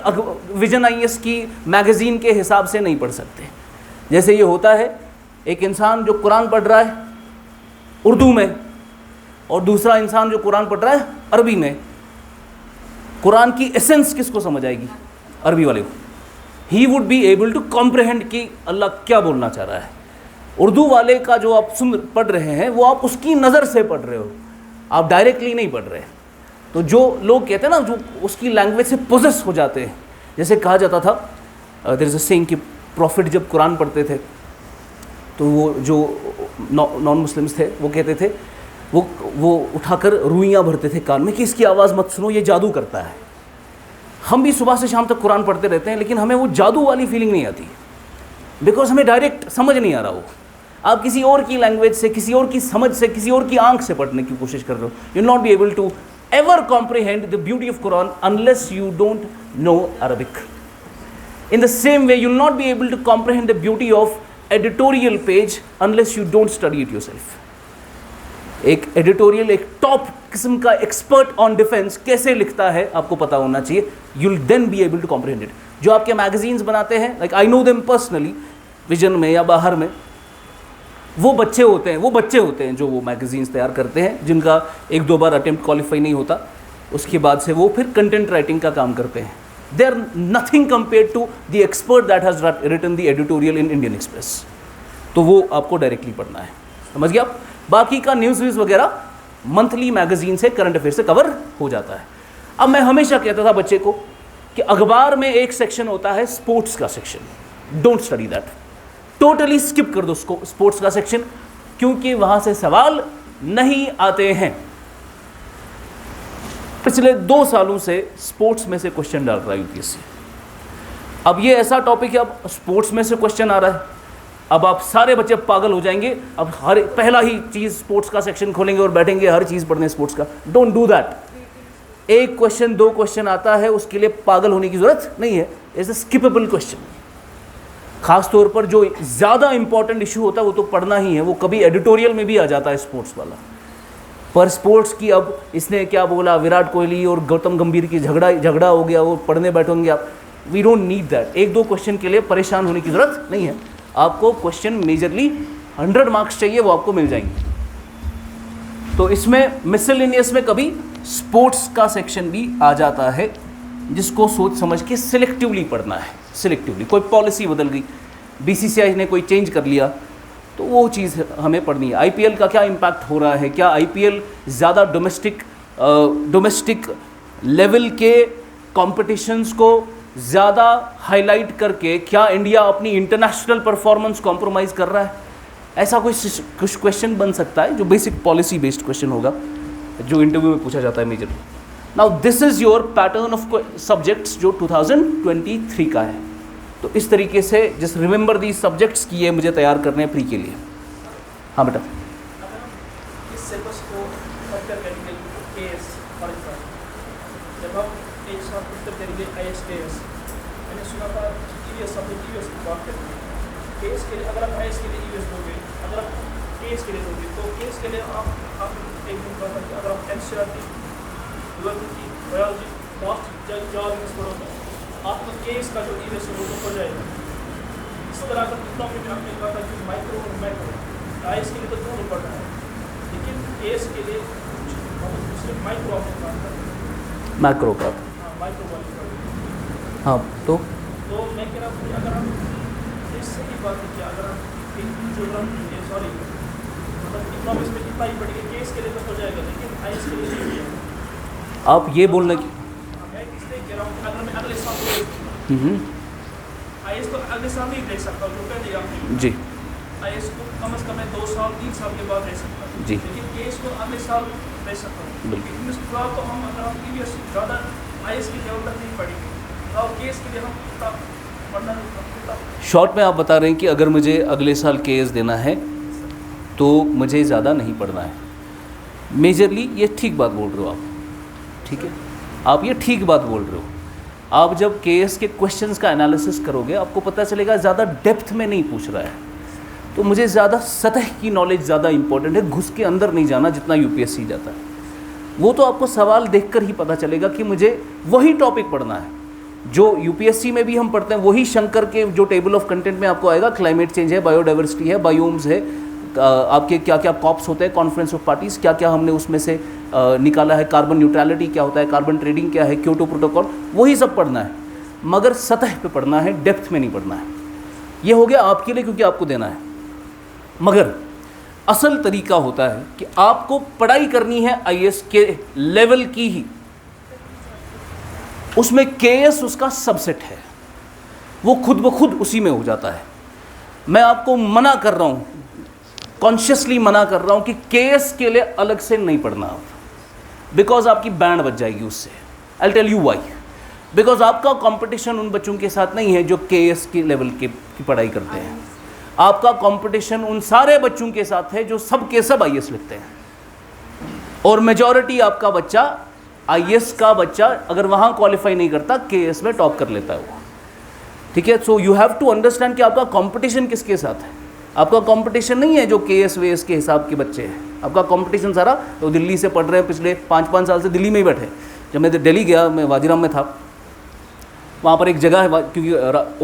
विजन आईएएस की मैगजीन के हिसाब से नहीं पढ़ सकते। जैसे ये होता है, एक इंसान जो कुरान पढ़ रहा है उर्दू में और दूसरा इंसान जो कुरान पढ़ रहा है अरबी में, कुरान की एसेंस किसको समझ आएगी? अरबी वाले को। He would be able to comprehend कि अल्लाह क्या बोलना चाह रहा है। उर्दू वाले का जो आप पढ़ रहे हैं वो आप उसकी नज़र से पढ़ रहे हो, आप डायरेक्टली नहीं पढ़ रहे। तो जो लोग कहते हैं ना, जो उसकी लैंग्वेज से पोजेस हो जाते हैं, जैसे कहा जाता था, देयर इज अ सेइंग कि प्रॉफिट जब कुरान पढ़ते थे तो वो जो नॉन मुस्लिम्स थे वो कहते थे, वो उठाकर रुइयाँ भरते थे कान में कि इसकी आवाज़ मत सुनो, ये जादू करता है। हम भी सुबह से शाम तक कुरान पढ़ते रहते हैं, लेकिन हमें वो जादू वाली फीलिंग नहीं आती, बिकॉज हमें डायरेक्ट समझ नहीं आ रहा। वो आप किसी और की लैंग्वेज से, किसी और की समझ से, किसी और की आंख से पढ़ने की कोशिश कर रहे हो। You will not be able to ever comprehend the beauty of Quran unless you don't know Arabic. In the same way, you will not be able to comprehend the beauty of editorial page unless you don't study it yourself. एक एडिटोरियल, एक टॉप किस्म का एक्सपर्ट ऑन डिफेंस कैसे लिखता है आपको पता होना चाहिए। You will then be able to comprehend it. जो आपके मैगजीन्स बनाते हैं, like I know them personally, vision में या बाहर में, वो बच्चे होते हैं जो वो मैगजीन्स तैयार करते हैं, जिनका 1-2 बार अटेम्प्ट क्वालिफाई नहीं होता, उसके बाद से वो फिर कंटेंट राइटिंग का काम करते हैं। They are nothing compare to the expert that has written the editorial in Indian Express. तो वो आपको डायरेक्टली पढ़ना है, समझ गया आप। बाकी का न्यूज़ वगैरह मंथली मैगजीन से, करंट अफेयर से कवर हो जाता है। अब मैं हमेशा कहता था बच्चे को कि अखबार में एक सेक्शन होता है स्पोर्ट्स का section, don't study that, totally skip कर दो उसको, स्पोर्ट्स का सेक्शन, क्योंकि वहाँ से सवाल नहीं आते हैं। पिछले 2 सालों से स्पोर्ट्स में से क्वेश्चन डाल रहा है यूपीएससी। अब ये ऐसा टॉपिक है, अब स्पोर्ट्स में से क्वेश्चन आ रहा है, अब आप सारे बच्चे पागल हो जाएंगे, अब हर पहला ही चीज़ स्पोर्ट्स का सेक्शन खोलेंगे और बैठेंगे हर चीज़ पढ़ने स्पोर्ट्स का। Don't do that. एक क्वेश्चन 2 क्वेश्चन आता है, उसके लिए पागल होने की जरूरत नहीं है। It's a skippable question. खास तौर पर जो ज़्यादा इंपॉर्टेंट इशू होता है वो तो पढ़ना ही है, वो कभी एडिटोरियल में भी आ जाता है स्पोर्ट्स वाला। पर स्पोर्ट्स की अब इसने क्या बोला, विराट कोहली और गौतम गंभीर की झगड़ा हो गया, वो पढ़ने बैठोगे आप। We don't need that. 1-2 question के लिए परेशान होने की ज़रूरत नहीं है। आपको क्वेश्चन मेजरली 100 मार्क्स चाहिए, वो आपको मिल जाएंगे। तो इसमें मिसलेनियस में कभी स्पोर्ट्स का सेक्शन भी आ जाता है, जिसको सोच समझ के सिलेक्टिवली पढ़ना है। सिलेक्टिवली कोई पॉलिसी बदल गई, बीसीसीआई ने कोई चेंज कर लिया, तो वो चीज़ हमें पढ़नी है। आईपीएल का क्या इम्पैक्ट हो रहा है, क्या आईपीएल ज़्यादा डोमेस्टिक लेवल के कॉम्पिटिशन्स को ज़्यादा हाईलाइट करके क्या इंडिया अपनी इंटरनेशनल परफॉर्मेंस कॉम्प्रोमाइज़ कर रहा है? ऐसा कुछ क्वेश्चन बन सकता है जो बेसिक पॉलिसी बेस्ड क्वेश्चन होगा, जो इंटरव्यू में पूछा जाता है majorly. Now this is your pattern of subjects जो 2023 का है। तो इस तरीके से जस्ट रिमेंबर दी सब्जेक्ट्स की ये मुझे तैयार करने हैं प्री के लिए। हाँ बेटा, इस सिलेबस को कंपेयर करेंगे केएस फॉर एग्जाम्पल, जब हम एक साथ उत्तर करेंगे आईएएस केएस, मैंने सुना था ईवीएस, हम ईवीएस की बात करते हैं। केएस के लिए अगर आप आईएएस के लिए ईवीएस दोगे, अगर आप केएस के लिए दोगे तो केएस के लिए आप एक दिन कहा था कि अगर आप NCERT, geography, biology, last job पढ़ोगे, आपको केएस का जो ईवीएस है वो तो हो जाएगा। इस तरह का टॉपिक में आपने कहा था कि माइक्रो और मैक्रो, आईएएस के लिए तो दोनों पढ़ना है, लेकिन केएस के लिए सिर्फ माइक्रो आपने कहा था, मैक्रो का। हाँ माइक्रो वाली। हाँ तो मैं कह रहा हूँ अगर हम इससे ही बात है कि अगर हम सॉरी मतलब इकोनॉमिक्स में कितना ही पढ़ेंगे, केएस के लिए तो हो जाएगा, लेकिन आईएएस के लिए नहीं है। आप ये बोलने की मैं इसलिए कह रहा हूँ कि अगर मैं अगले साल आईएएस तो अगले साल नहीं देख सकता, जो कह दिया आपने जी, आईएएस को कम से कम 2 साल 3 साल के बाद दे सकता हूँ जी, लेकिन केएस को अगले साल दे सकता हूँ। बिल्कुल। इसके बाद तो हम अगर हम ईवीएस ज़्यादा आईएएस की लेवल तक नहीं पढ़ेंगे, तो केएस के लिए हम कितना पढ़ना कितना। शॉर्ट में आप बता रहे हैं कि अगर मुझे अगले साल केएस देना है तो मुझे ज़्यादा नहीं पढ़ना है। मेजरली ये ठीक बात बोल रहे हो आप, ठीक है, आप ये ठीक बात बोल रहे हो। आप जब केएस के क्वेश्चंस का एनालिसिस करोगे आपको पता चलेगा ज़्यादा डेप्थ में नहीं पूछ रहा है, तो मुझे ज़्यादा सतह की नॉलेज ज़्यादा इंपॉर्टेंट है, घुस के अंदर नहीं जाना जितना यूपीएससी जाता है। वो तो आपको सवाल देखकर ही पता चलेगा कि मुझे वही टॉपिक पढ़ना है जो यूपीएससी में भी हम पढ़ते हैं, वही शंकर के जो टेबल ऑफ कंटेंट में आपको आएगा। क्लाइमेट चेंज है, बायोडाइवर्सिटी है, बायोम्स है, आपके क्या क्या कॉप्स होते हैं, कॉन्फ्रेंस ऑफ पार्टीज़, क्या क्या हमने उसमें से निकाला है, कार्बन न्यूट्रलिटी क्या होता है, कार्बन ट्रेडिंग क्या है, क्योटो प्रोटोकॉल, वही सब पढ़ना है, मगर सतह पे पढ़ना है, डेप्थ में नहीं पढ़ना है। ये हो गया आपके लिए क्योंकि आपको देना है। मगर असल तरीका होता है कि आपको पढ़ाई करनी है आईएएस के लेवल की ही, उसमें केएस उसका सबसेट है, वो खुद ब खुद उसी में हो जाता है। मैं आपको मना कर रहा हूँ, कॉन्शियसली मना कर रहा हूँ कि केएस के लिए अलग से नहीं पढ़ना आप, बिकॉज आपकी बैंड बच जाएगी उससे। I tell you why, because आपका कंपटीशन उन बच्चों के साथ नहीं है जो केएस के लेवल की पढ़ाई करते हैं। आपका कंपटीशन उन सारे बच्चों के साथ है जो सब के सब आईएएस लिखते हैं, और मेजॉरिटी आपका बच्चा आईएएस का बच्चा अगर वहाँ क्वालिफाई नहीं करता, केएस में टॉप कर लेता है वो, ठीक है। So you have to understand कि आपका कंपटीशन किसके साथ है। आपका कंपटीशन नहीं है जो केएस वेएस के हिसाब के बच्चे हैं, आपका कंपटीशन सारा तो दिल्ली से पढ़ रहे हैं, पिछले 5-5 साल से दिल्ली में ही बैठे। जब मैं दिल्ली गया, मैं वाजीराम में था, वहाँ पर एक जगह है क्योंकि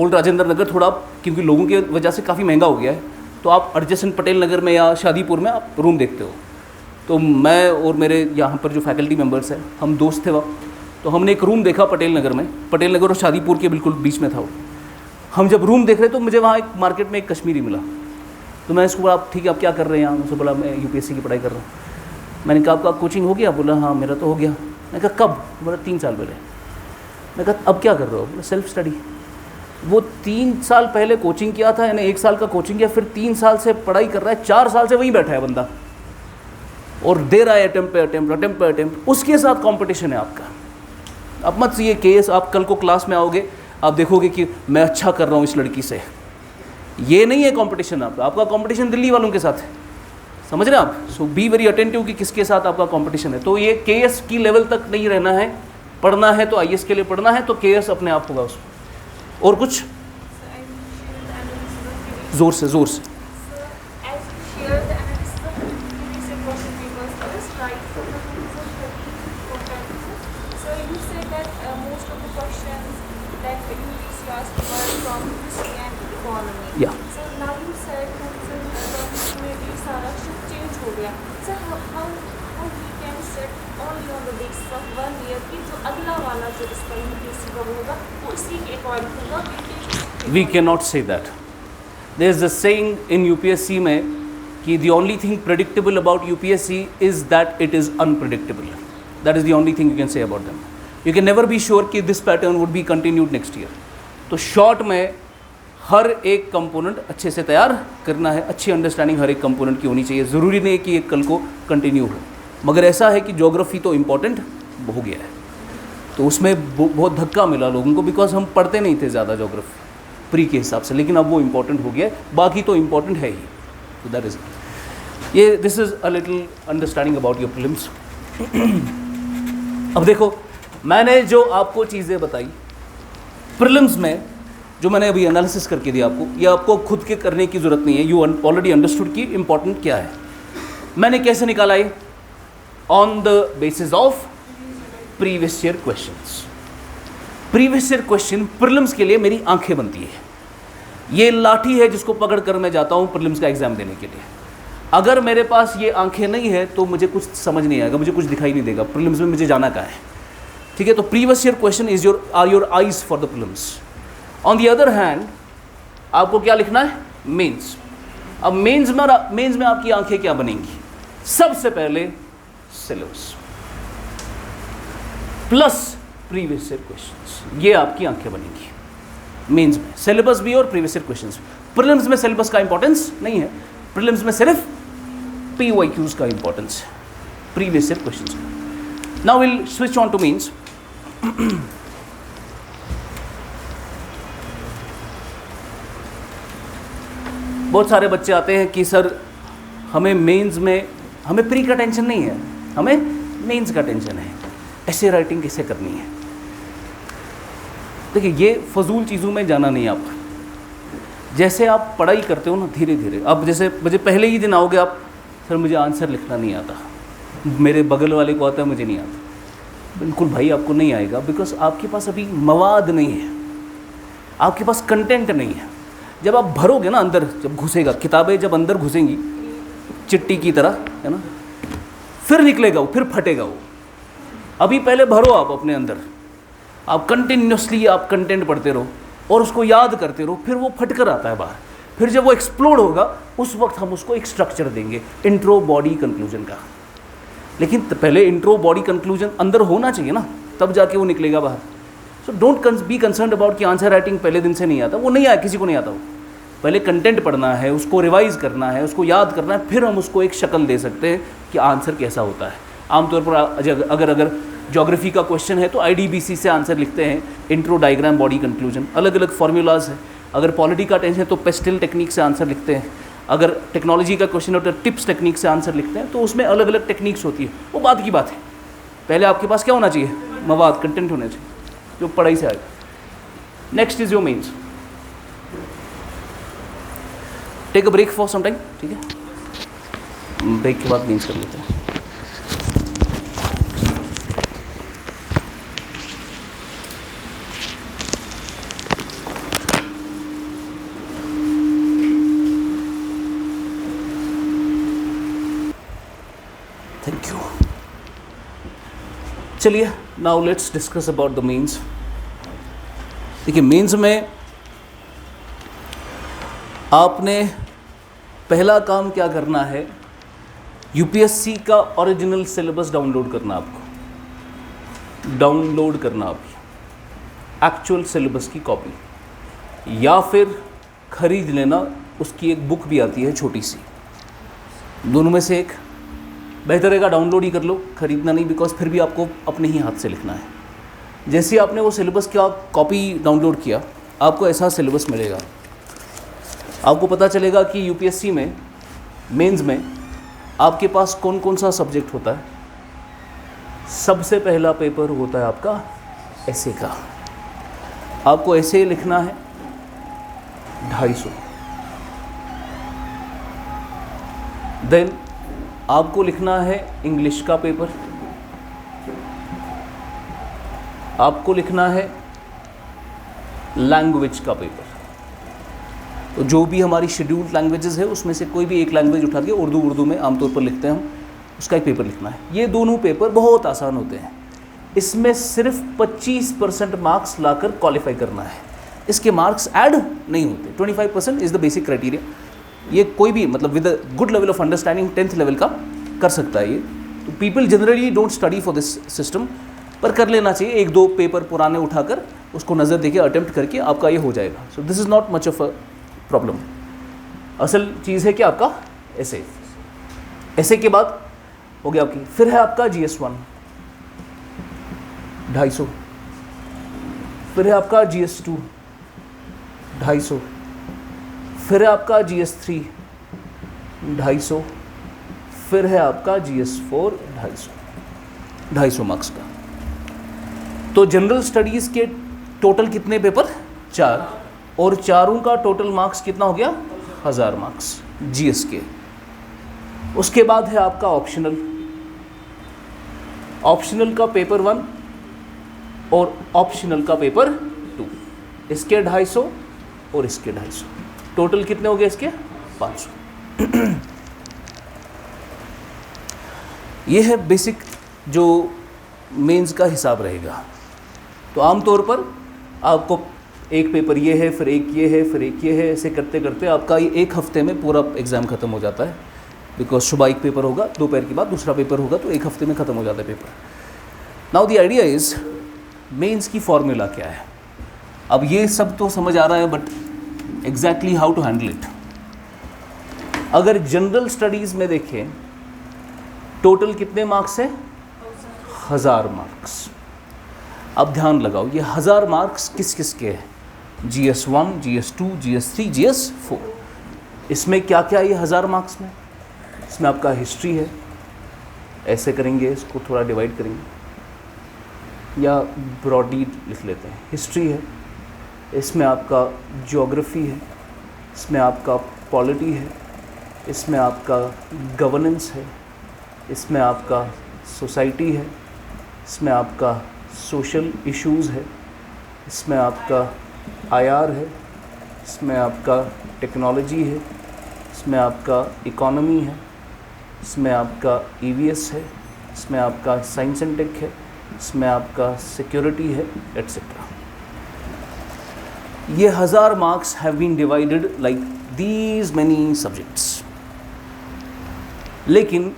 ओल्ड राजेंद्र नगर थोड़ा क्योंकि लोगों की वजह से काफ़ी महंगा हो गया है, तो आप एडजेसेंट पटेल नगर में या शादीपुर में आप रूम देखते हो। तो मैं और मेरे यहाँ पर जो फैकल्टी मेम्बर्स हैं, हम दोस्त थे वहाँ, तो हमने एक रूम देखा पटेल नगर में, पटेल नगर और शादीपुर के बिल्कुल बीच में था वो। हम जब रूम देख रहे तो मुझे वहाँ एक मार्केट में एक कश्मीरी मिला, तो मैं इसको बोला आप ठीक है आप क्या कर रहे हैं यहाँ? मुझसे बोला मैं यूपीएससी की पढ़ाई कर रहा हूँ। मैंने कहा आपका कोचिंग हो गया? बोला हाँ मेरा तो हो गया। मैंने कहा कब? बोला 3 साल पहले। मैं कहा अब क्या कर रहे हो? बोला सेल्फ स्टडी। वो 3 साल पहले कोचिंग किया था, यानी 1 साल का कोचिंग किया, फिर 3 साल से पढ़ाई कर रहा है, 4 साल से वहीं बैठा है बंदा। और दे रहा है अटेम्प्ट पे अटेम्प्ट, उसके साथ कंपटीशन है आपका। अब मत ये केस, आप कल को क्लास में आओगे आप देखोगे कि मैं अच्छा कर रहा हूँ इस लड़की से, ये नहीं है कंपटीशन आपका। आपका कंपटीशन दिल्ली वालों के साथ है, समझ रहे हैं आप। सो बी वेरी अटेंटिव कि किसके साथ आपका कंपटीशन है। तो ये केएस की लेवल तक नहीं रहना है, पढ़ना है तो आईएएस के लिए पढ़ना है तो केएस अपने आप होगा उसमें। और कुछ जोर से या we can not say that. There is a saying in UPSC में कि the only thing predictable about UPSC is that it is unpredictable. That is the only thing you can say about them. You can never be sure कि this pattern would be continued next year. तो शॉर्ट में हर एक कंपोनेंट अच्छे से तैयार करना है, अच्छी अंडरस्टैंडिंग हर एक कंपोनेंट की होनी चाहिए। ज़रूरी नहीं है कि एक कल को कंटिन्यू हो, मगर ऐसा है कि ज्योग्राफी तो इम्पॉर्टेंट हो गया है। तो उसमें बहुत धक्का मिला लोगों को, बिकॉज हम पढ़ते नहीं थे ज़्यादा ज्योग्राफी प्री के हिसाब से, लेकिन अब वो इम्पॉर्टेंट हो गया है, बाकी तो इम्पॉर्टेंट है ही। तो दैट इज़ ये, this is a little understanding about your prelims. अब देखो, मैंने जो आपको चीज़ें बताई प्रीलिम्स में, जो मैंने अभी एनालिसिस करके दिया आपको, ये आपको खुद के करने की ज़रूरत नहीं है। यू ऑलरेडी अंडरस्टूड कि इंपॉर्टेंट क्या है। मैंने कैसे निकाला है? On the basis of previous year questions. Previous year question prelims के लिए मेरी आंखें बनती है। ये लाठी है जिसको पकड़ कर मैं जाता हूँ प्रीलिम्स का एग्जाम देने के लिए। अगर मेरे पास ये आंखें नहीं है तो मुझे कुछ समझ नहीं आएगा, मुझे कुछ दिखाई नहीं देगा प्रीलिम्स में मुझे जाना कहाँ है। ठीक है, तो previous year question is your eyes for the prelims. On the other hand आपको क्या लिखना है? मेंस। अब मेंस में आपकी आंखें क्या बनेंगी? सबसे पहले syllabus plus previous year questions, ये आपकी आंखें बनेंगी मेंस में। सिलेबस भी और प्रीवियस ईयर क्वेश्चंस। प्रीलिम्स में सिलेबस का इंपॉर्टेंस नहीं है, प्रीलिम्स में सिर्फ PYQs का इंपॉर्टेंस है, previous year questions. Now will switch on to mains. बहुत सारे बच्चे आते हैं कि सर हमें मेंस में, हमें प्री का टेंशन नहीं है, हमें मेंस का टेंशन है, ऐसे राइटिंग कैसे करनी है। देखिए, ये फजूल चीज़ों में जाना नहीं। आप जैसे आप पढ़ाई करते हो ना, धीरे धीरे, अब जैसे मुझे पहले ही दिन आओगे आप, सर मुझे आंसर लिखना नहीं आता, मेरे बगल वाले को आता है मुझे नहीं आता। बिल्कुल भाई, आपको नहीं आएगा, बिकॉज आपके पास अभी मवाद नहीं है, आपके पास कंटेंट नहीं है। जब आप भरोगे ना अंदर, जब घुसेगा, किताबें जब अंदर घुसेंगी चिट्टी की तरह, है ना, फिर निकलेगा वो, फिर फटेगा वो। अभी पहले भरो आप अपने अंदर, आप कंटिन्यूसली आप कंटेंट पढ़ते रहो और उसको याद करते रहो, फिर वो फट कर आता है बाहर। फिर जब वो एक्सप्लोड होगा उस वक्त हम उसको एक स्ट्रक्चर देंगे, इंट्रो बॉडी कंक्लूजन का। लेकिन पहले इंट्रो बॉडी कंक्लूजन अंदर होना चाहिए ना, तब जाके वो निकलेगा बाहर। So don't be concern about कि आंसर राइटिंग पहले दिन से नहीं आता, वो नहीं आया, किसी को नहीं आता। वो पहले कंटेंट पढ़ना है, उसको रिवाइज करना है, उसको याद करना है, फिर हम उसको एक शक्ल दे सकते हैं कि आंसर कैसा होता है। आमतौर पर अगर ज्योग्राफी का क्वेश्चन है तो IDBC से आंसर लिखते हैं, इंट्रो, डायग्राम, बॉडी कंक्लूजन, अलग अलग फार्मूलाज है। अगर पॉलिटी का टेंशन है तो पेस्टल टेक्निक से आंसर लिखते हैं। अगर टेक्नोलॉजी का क्वेश्चन हो तो टिप्स टेक्निक से आंसर लिखते हैं। तो उसमें अलग अलग टेक्निक्स होती है, वो बात की बात है। पहले आपके पास क्या होना चाहिए? मवाद, कंटेंट होना चाहिए जो पढ़ाई से आएगा। Next is your mains. Take a break for some time, ठीक है, ब्रेक के बाद मेंस कर लेते हैं। Thank you. चलिए, now let's discuss about the mains. देखिए, मेंस में आपने पहला काम क्या करना है? यूपीएससी का ओरिजिनल सिलेबस डाउनलोड करना, आपको डाउनलोड करना आपकी एक्चुअल सिलेबस की कॉपी, या फिर खरीद लेना, उसकी एक बुक भी आती है छोटी सी, दोनों में से एक। बेहतर रहेगा डाउनलोड ही कर लो, खरीदना नहीं, बिकॉज फिर भी आपको अपने ही हाथ से लिखना है। जैसे आपने वो सिलेबस का कॉपी डाउनलोड किया, आपको ऐसा सिलेबस मिलेगा। आपको पता चलेगा कि यूपीएससी में मेंस में आपके पास कौन कौन सा सब्जेक्ट होता है। सबसे पहला पेपर होता है आपका एसे का। आपको एसे लिखना है 250। देन आपको लिखना है इंग्लिश का पेपर, आपको लिखना है लैंग्वेज का पेपर। तो जो भी हमारी शेड्यूल्ड लैंग्वेजेस है उसमें से कोई भी एक लैंग्वेज उठा के, उर्दू में आमतौर पर लिखते हैं हम, उसका एक पेपर लिखना है। ये दोनों पेपर बहुत आसान होते हैं। इसमें सिर्फ 25% मार्क्स लाकर क्वालिफाई करना है। इसके मार्क्स ऐड नहीं होते। 25% इज़ द बेसिक क्राइटेरिया। ये कोई भी मतलब with a good level of understanding 10th level का कर सकता है ये। तो people generally don't study for this system, पर कर लेना चाहिए। एक दो पेपर पुराने उठाकर उसको नज़र देके अटेम्प्ट करके आपका ये हो जाएगा। So this is not much of a problem. असल चीज़ है कि आपका ऐसे के बाद हो गया आपकी। फिर है आपका GS1 250, फिर है आपका GS2 250, फिर है आपका GS3 250, फिर है आपका GS4 250 मार्क्स का। तो जनरल स्टडीज़ के टोटल कितने पेपर? 4, और चारों का टोटल मार्क्स कितना हो गया? 1000 मार्क्स GS के। उसके बाद है आपका ऑप्शनल का पेपर 1 और ऑप्शनल का पेपर 2। इसके 250 और इसके 250, टोटल कितने हो गए इसके? 500। ये है बेसिक जो मेंस का हिसाब रहेगा। तो आमतौर पर आपको एक पेपर ये है, फिर एक ये है, फिर एक ये है, ऐसे करते करते आपका ये एक हफ्ते में पूरा एग्ज़ाम ख़त्म हो जाता है। बिकॉज सुबह एक पेपर होगा, दोपहर के बाद दूसरा पेपर होगा, तो एक हफ्ते में ख़त्म हो जाता है पेपर। Now the idea is mains की फॉर्मूला क्या है। अब ये सब तो समझ आ रहा है, but exactly how to handle it. अगर जनरल स्टडीज़ में देखें, टोटल कितने मार्क्स है? 1000 मार्क्स। अब ध्यान लगाओ, ये 1000 मार्क्स किस किस के हैं? GS1, GS2, GS3, GS4। इसमें क्या क्या ये 1000 मार्क्स में? इसमें आपका हिस्ट्री है, ऐसे करेंगे, इसको थोड़ा डिवाइड करेंगे या ब्रॉडली लिख लेते हैं। हिस्ट्री है, इसमें आपका ज्योग्राफी है, इसमें आपका पॉलिटी है, इसमें आपका गवर्नेंस है, इसमें आपका सोसाइटी है, इसमें आपका सोशल इश्यूज़ है, इसमें आपका IR है, इसमें आपका टेक्नोलॉजी है, इसमें आपका इकोनॉमी है, इसमें आपका EVS है, इसमें आपका साइंस एंड टेक है, इसमें आपका सिक्योरिटी है, एट्सेट्रा। ये 1000 marks have been divided like these many subjects. लेकिन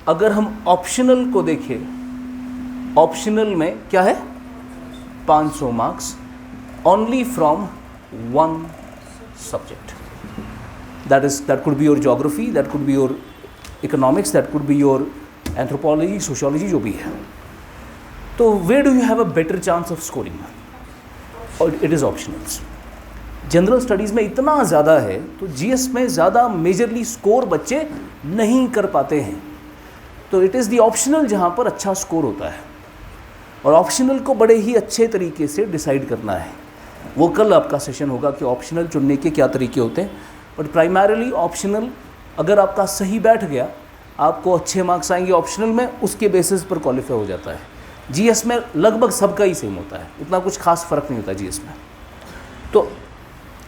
अगर हम ऑप्शनल को देखें, ऑप्शनल में क्या है? 500 marks only from 1 subject. that could be your geography, that could be your economics, that could be your anthropology, sociology, जो भी है। तो where do you have a better chance of scoring? और it is optionals। General studies में इतना ज़्यादा है तो GS में ज़्यादा मेजरली स्कोर बच्चे नहीं कर पाते हैं। तो इट इज़ दी ऑप्शनल जहाँ पर अच्छा स्कोर होता है, और ऑप्शनल को बड़े ही अच्छे तरीके से डिसाइड करना है। वो कल आपका सेशन होगा कि ऑप्शनल चुनने के क्या तरीके होते हैं। बट प्राइमरीली ऑप्शनल अगर आपका सही बैठ गया, आपको अच्छे मार्क्स आएंगे ऑप्शनल में, उसके बेसिस पर क्वालिफाई हो जाता है। GS में लगभग सबका ही सेम होता है, इतना कुछ खास फ़र्क नहीं होता GS में। तो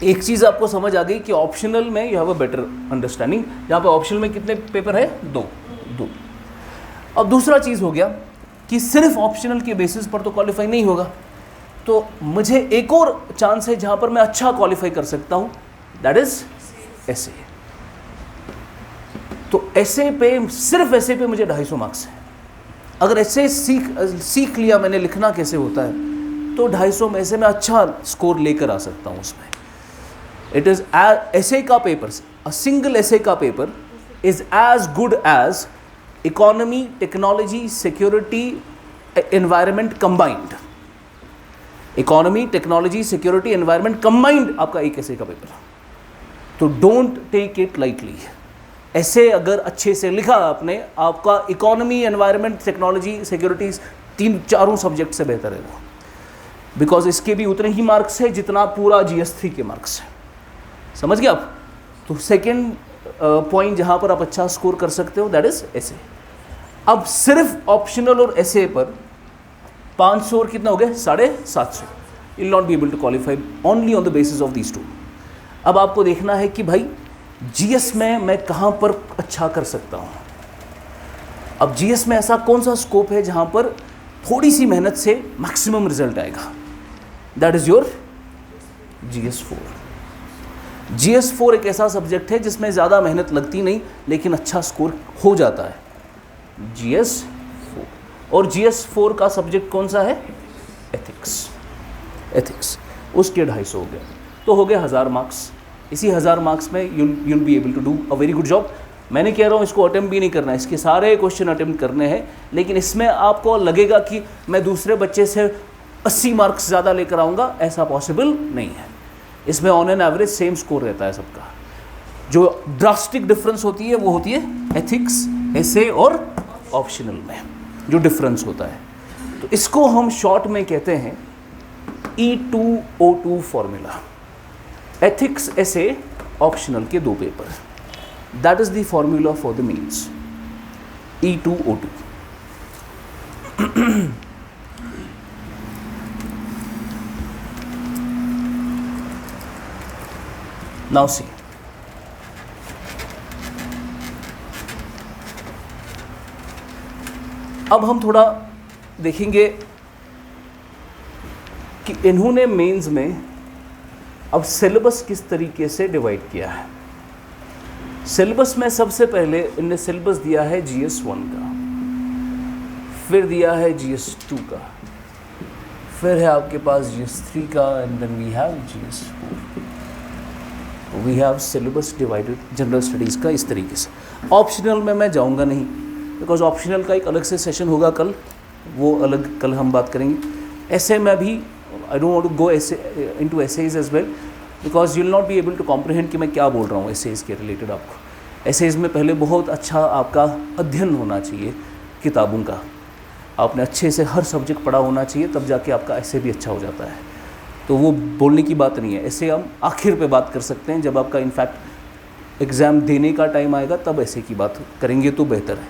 एक चीज़ आपको समझ आ गई कि ऑप्शनल में you have a better understanding. यहाँ पर ऑप्शनल में कितने पेपर है? 2। अब दूसरा चीज़ हो गया कि सिर्फ ऑप्शनल के बेसिस पर तो क्वालिफाई नहीं होगा, तो मुझे एक और चांस है जहाँ पर मैं अच्छा क्वालिफाई कर सकता हूँ, दैट इज़ ऐसे। तो ऐसे पे, सिर्फ ऐसे पे मुझे 250 मार्क्स है। अगर ऐसे सीख लिया मैंने लिखना कैसे होता है, तो 250 में से मैं अच्छा स्कोर लेकर आ सकता हूँ उसमें। इट इज़ ऐसे का पेपर, अ सिंगल ऐसे का paper is as good as economy, technology, security, environment combined. Economy, technology, security, environment combined आपका एक ऐसे का पेपर। तो डोंट टेक इट लाइटली। ऐसे अगर अच्छे से लिखा आपने, आपका इकोनॉमी, एनवायरनमेंट, टेक्नोलॉजी, सिक्योरिटी चारों सब्जेक्ट से बेहतर है वो, बिकॉज इसके भी उतने ही मार्क्स है जितना पूरा GS3 के मार्क्स है। समझ गए आप? तो सेकेंड पॉइंट जहाँ पर आप अच्छा स्कोर कर सकते हो दैट इज ऐसे। अब सिर्फ ऑप्शनल और ऐसे पर 500 और कितना हो गया 750, you will not be able to qualify only on the basis of these two. अब आपको देखना है कि भाई GS में मैं कहाँ पर अच्छा कर सकता हूँ। अब GS में ऐसा कौन सा स्कोप है जहाँ पर थोड़ी सी मेहनत से मैक्सिमम रिजल्ट आएगा, that is your GS4। GS4 एक ऐसा सब्जेक्ट है जिसमें ज़्यादा मेहनत लगती नहीं लेकिन अच्छा स्कोर हो जाता है, GS4। और GS4 का सब्जेक्ट कौन सा है? एथिक्स। उसके 250 हो गए, तो हो गए 1000 मार्क्स। इसी 1000 मार्क्स में you'll be able to do a very good job. मैंने कह रहा हूँ इसको अटेम्प्ट भी नहीं करना है, इसके सारे क्वेश्चन अटेम्प्ट करने हैं, लेकिन इसमें आपको लगेगा कि मैं दूसरे बच्चे से 80 मार्क्स ज़्यादा लेकर आऊँगा, ऐसा पॉसिबल नहीं है। इसमें on an average same score रहता है सबका। जो ड्रास्टिक डिफरेंस होती है वो होती है एथिक्स, एसे और ऑप्शनल में जो डिफरेंस होता है। तो इसको हम शॉर्ट में कहते हैं E2O2 फॉर्मूला। एथिक्स, एसे, ऑप्शनल के 2 paper, that is the formula for the mains, E2O2। Now see, अब हम थोड़ा देखेंगे कि इन्होंने मेंस में अब सिलेबस किस तरीके से डिवाइड किया है। सिलेबस में सबसे पहले इनने सिलेबस दिया है GS1 का, फिर दिया है GS2 का, फिर है आपके पास GS3 का, and then we have GS4। We have syllabus divided general studies का इस तरीके से। ऑप्शनल में मैं जाऊंगा नहीं, बिकॉज ऑप्शनल का एक अलग से सेशन होगा कल, वो अलग कल हम बात करेंगे। ऐसे में भी I don't want to go into essays as well, because you will not be able to comprehend कि मैं क्या बोल रहा हूँ एसेज के रिलेटेड। आपको एसेज में पहले बहुत अच्छा आपका अध्ययन होना चाहिए किताबों का, आपने अच्छे से हर सब्जेक्ट पढ़ा होना चाहिए, तब जाके आपका ऐसे भी अच्छा हो जाता है। तो वो बोलने की बात नहीं है, ऐसे हम आखिर पे बात कर सकते हैं, जब आपका इनफैक्ट एग्ज़ाम देने का टाइम आएगा तब ऐसे की बात करेंगे तो बेहतर है।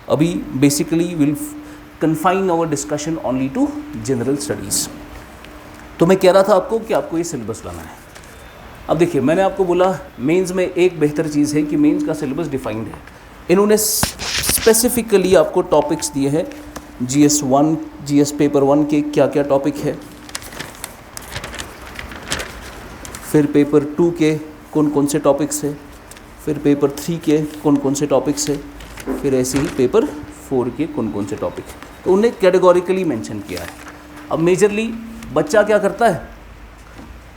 अभी basically will confine our discussion only to general studies. तो मैं कह रहा था आपको कि आपको ये सिलेबस लाना है। अब देखिए, मैंने आपको बोला मेंस में एक बेहतर चीज़ है कि मेंस का सिलेबस डिफाइंड है। इन्होंने स्पेसिफिकली आपको टॉपिक्स दिए हैं, GS1 GS पेपर 1 के क्या क्या टॉपिक है, फिर पेपर 2 के कौन कौन से टॉपिक्स है, फिर पेपर 3 के कौन कौन से टॉपिक्स है, फिर ऐसे ही पेपर 4 के कौन कौन से टॉपिक है। तो उन्हें कैटेगोरिकली मेंशन किया है। अब मेजरली बच्चा क्या करता है,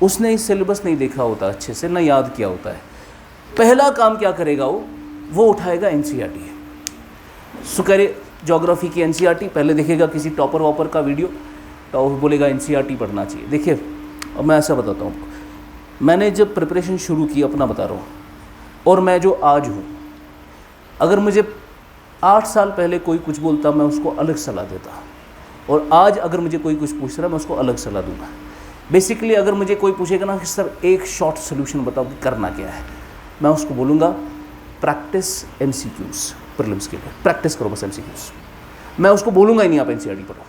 उसने इस सिलेबस नहीं देखा होता अच्छे से, ना याद किया होता है। पहला काम क्या करेगा वो उठाएगा NCERT। सुकरे ज्योग्राफी की NCERT पहले देखेगा, किसी टॉपर वॉपर का वीडियो, तो बोलेगा NCERT पढ़ना चाहिए। देखिए, अब मैं ऐसा बताता हूँ, मैंने जब प्रिपरेशन शुरू की, अपना बता रहा हूँ, और मैं जो आज हूँ, अगर मुझे 8 साल पहले कोई कुछ बोलता मैं उसको अलग सलाह देता, और आज अगर मुझे कोई कुछ पूछ रहा है मैं उसको अलग सलाह दूंगा। बेसिकली अगर मुझे कोई पूछेगा ना कि सर एक शॉर्ट सोल्यूशन बताओ कि करना क्या है, मैं उसको बोलूँगा प्रैक्टिस MCQs प्रीलिम्स के लिए, प्रैक्टिस करो बस MCQs। मैं उसको बोलूँगा ही नहीं आप NCERT पढ़ो,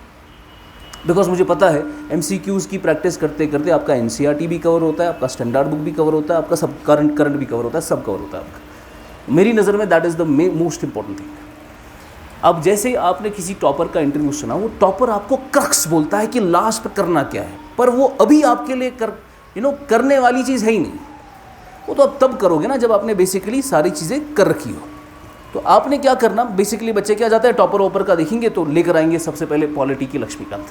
बिकॉज मुझे पता है MCQs की प्रैक्टिस करते करते आपका NCERT भी कवर होता है, आपका स्टैंडर्ड बुक भी कवर होता है, आपका सब करंट भी कवर होता है, सब कवर होता है आपका। मेरी नज़र में that is the most important thing. अब जैसे ही आपने किसी टॉपर का इंटरव्यू सुना, वो टॉपर आपको क्रक्स बोलता है कि लास्ट पर करना क्या है, पर वो अभी आपके लिए करने वाली चीज़ है ही नहीं। वो तो आप तब करोगे ना जब आपने बेसिकली सारी चीज़ें कर रखी हो। तो आपने क्या करना, बेसिकली बच्चे क्या जाते हैं, टॉपर वॉपर का देखेंगे तो लेकर आएंगे सबसे पहले पॉलिटी की लक्ष्मीकांत,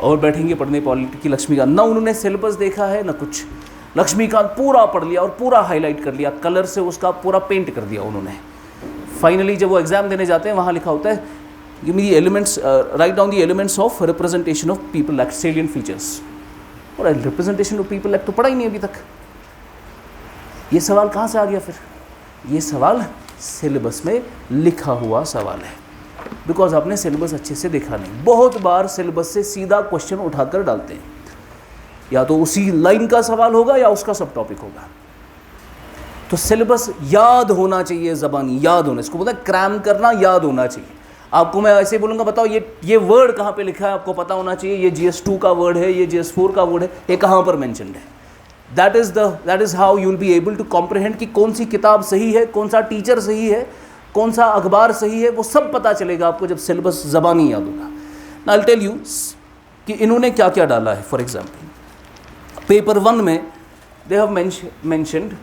और बैठेंगे पढ़ने पॉलिटी की लक्ष्मीकांत। ना उन्होंने सिलेबस देखा है ना कुछ, लक्ष्मीकांत पूरा पढ़ लिया और पूरा हाईलाइट कर लिया, कलर से उसका पूरा पेंट कर दिया उन्होंने। फाइनली जब वो एग्जाम देने जाते हैं वहाँ लिखा होता है give me the elements, write down the elements of representation of people act salient features. और रिप्रेजेंटेशन ऑफ पीपल एक्ट तो पढ़ा ही नहीं अभी तक। ये सवाल कहाँ से आ गया फिर? ये सवाल सिलेबस में लिखा हुआ सवाल है, बिकॉज आपने सिलेबस अच्छे से देखा नहीं। बहुत बार सिलेबस से सीधा क्वेश्चन उठाकर डालते हैं, या तो उसी लाइन का सवाल होगा या उसका सब टॉपिक होगा। तो सिलेबस याद होना चाहिए, ज़बानी याद होना, इसको बोलते हैं क्रैम करना, याद होना चाहिए। आपको मैं ऐसे बोलूँगा बताओ ये वर्ड कहाँ पे लिखा है, आपको पता होना चाहिए। ये GS2 का वर्ड है, ये GS4 का वर्ड है, ये कहाँ पर मेंशन्ड है। That is how you will be able to comprehend कि कौन सी किताब सही है, कौन सा टीचर सही है, कौन सा अखबार सही है, वो सब पता चलेगा आपको जब सिलेबस ज़बानी याद होगा। Now I will tell you कि इन्होंने क्या क्या डाला है। फॉर एग्जाम्पल पेपर 1 में दे हैव मेंशन्ड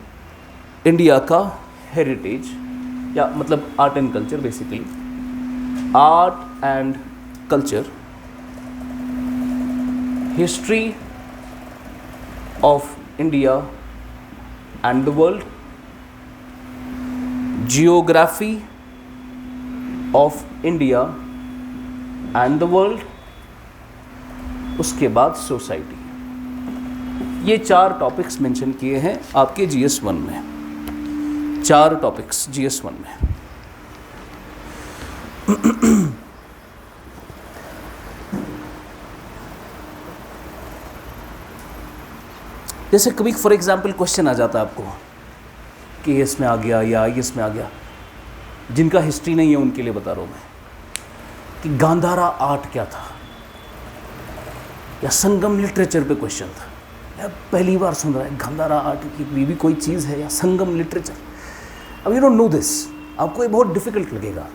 इंडिया का हेरिटेज, या मतलब art and culture, basically art and culture, history of India and the world, geography of India and the world, उसके बाद सोसाइटी। ये 4 टॉपिक्स मेंशन किए हैं आपके GS1 में, 4 टॉपिक्स GS1 में। जैसे कभी फॉर एग्जाम्पल क्वेश्चन आ जाता है आपको कि इसमें आ गया या इसमें आ गया, जिनका हिस्ट्री नहीं है उनके लिए बता रहा हूँ मैं, कि गांधारा आर्ट क्या था, या संगम लिटरेचर पे क्वेश्चन था। यार पहली बार सुन रहा है गांधारा आर्ट की भी कोई चीज़ है, या संगम लिटरेचर। अब यू डोंट नो दिस, आपको ये बहुत डिफिकल्ट लगेगा।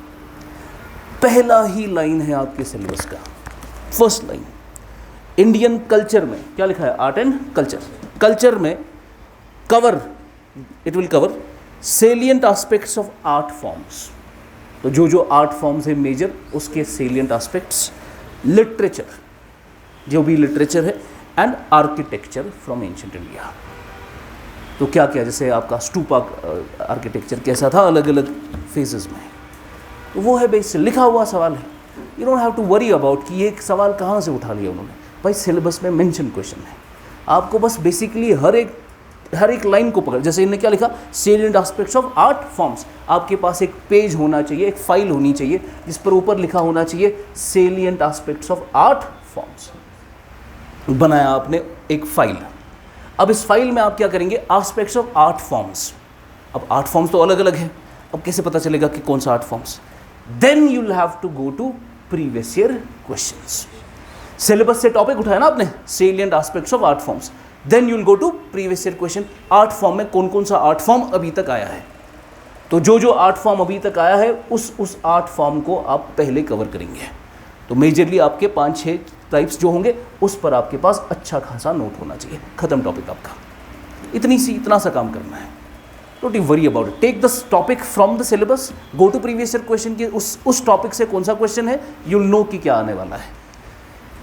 पहला ही लाइन है आपके सिलेबस का, फर्स्ट लाइन, इंडियन कल्चर में क्या लिखा है? Art and culture. कल्चर में it will cover salient aspects of art forms. तो जो आर्ट फॉर्म्स है मेजर, उसके सेलिएंट एस्पेक्ट्स, लिटरेचर, जो भी लिटरेचर है, and architecture from ancient India. तो क्या क्या, जैसे आपका स्टूपा आर्किटेक्चर कैसा था अलग अलग फेजेस में, तो वो है बेस लिखा हुआ सवाल है। You don't have to worry about कि ये सवाल कहाँ से उठा लिया उन्होंने, भाई सिलेबस में मेंशन क्वेश्चन है। आपको बस बेसिकली हर एक लाइन को पकड़, जैसे इन्होंने क्या लिखा, salient aspects of art forms. आपके पास एक पेज होना चाहिए, एक फाइल होनी चाहिए जिस पर ऊपर लिखा होना चाहिए salient aspects of art forms. बनाया आपने एक फाइल। अब इस फाइल में आप क्या करेंगे, एस्पेक्ट्स ऑफ आर्ट फॉर्म्स। अब आर्ट फॉर्म्स तो अलग अलग है, अब कैसे पता चलेगा कि कौन सा art forms? Then you will have to go to previous year questions. Syllabus से टॉपिक उठाया ना आपने, salient aspects of art forms, then you will go to previous year question. Art form में कौन कौन सा आर्ट फॉर्म अभी तक आया है, तो जो आर्ट फॉर्म अभी तक आया है उस आर्ट फॉर्म को आप पहले कवर करेंगे। तो मेजरली आपके 5-6 टाइप्स जो होंगे उस पर आपके पास अच्छा खासा नोट होना चाहिए। खत्म टॉपिक आपका, इतना सा काम करना है। Don't you worry about it, take the topic from the syllabus, go to previous year question के उस टॉपिक से कौन सा क्वेश्चन है, यू नो कि क्या आने वाला है।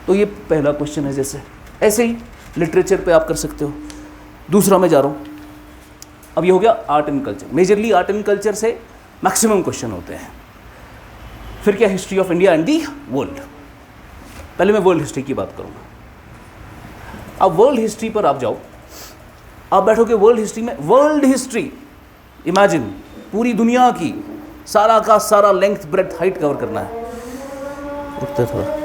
तो ये पहला क्वेश्चन है। जैसे ऐसे ही लिटरेचर पे आप कर सकते हो। दूसरा मैं जा रहा हूँ, अब ये हो गया art and culture. Majorly art and culture से मैक्सिमम क्वेश्चन होते हैं। फिर क्या, history of India and the world. पहले मैं वर्ल्ड हिस्ट्री की बात करूँगा। अब वर्ल्ड हिस्ट्री पर आप जाओ, आप बैठोगे वर्ल्ड हिस्ट्री में। वर्ल्ड हिस्ट्री इमेजिन, पूरी दुनिया की सारा का सारा लेंथ ब्रेड्थ हाइट कवर करना है। रुकते थोड़ा,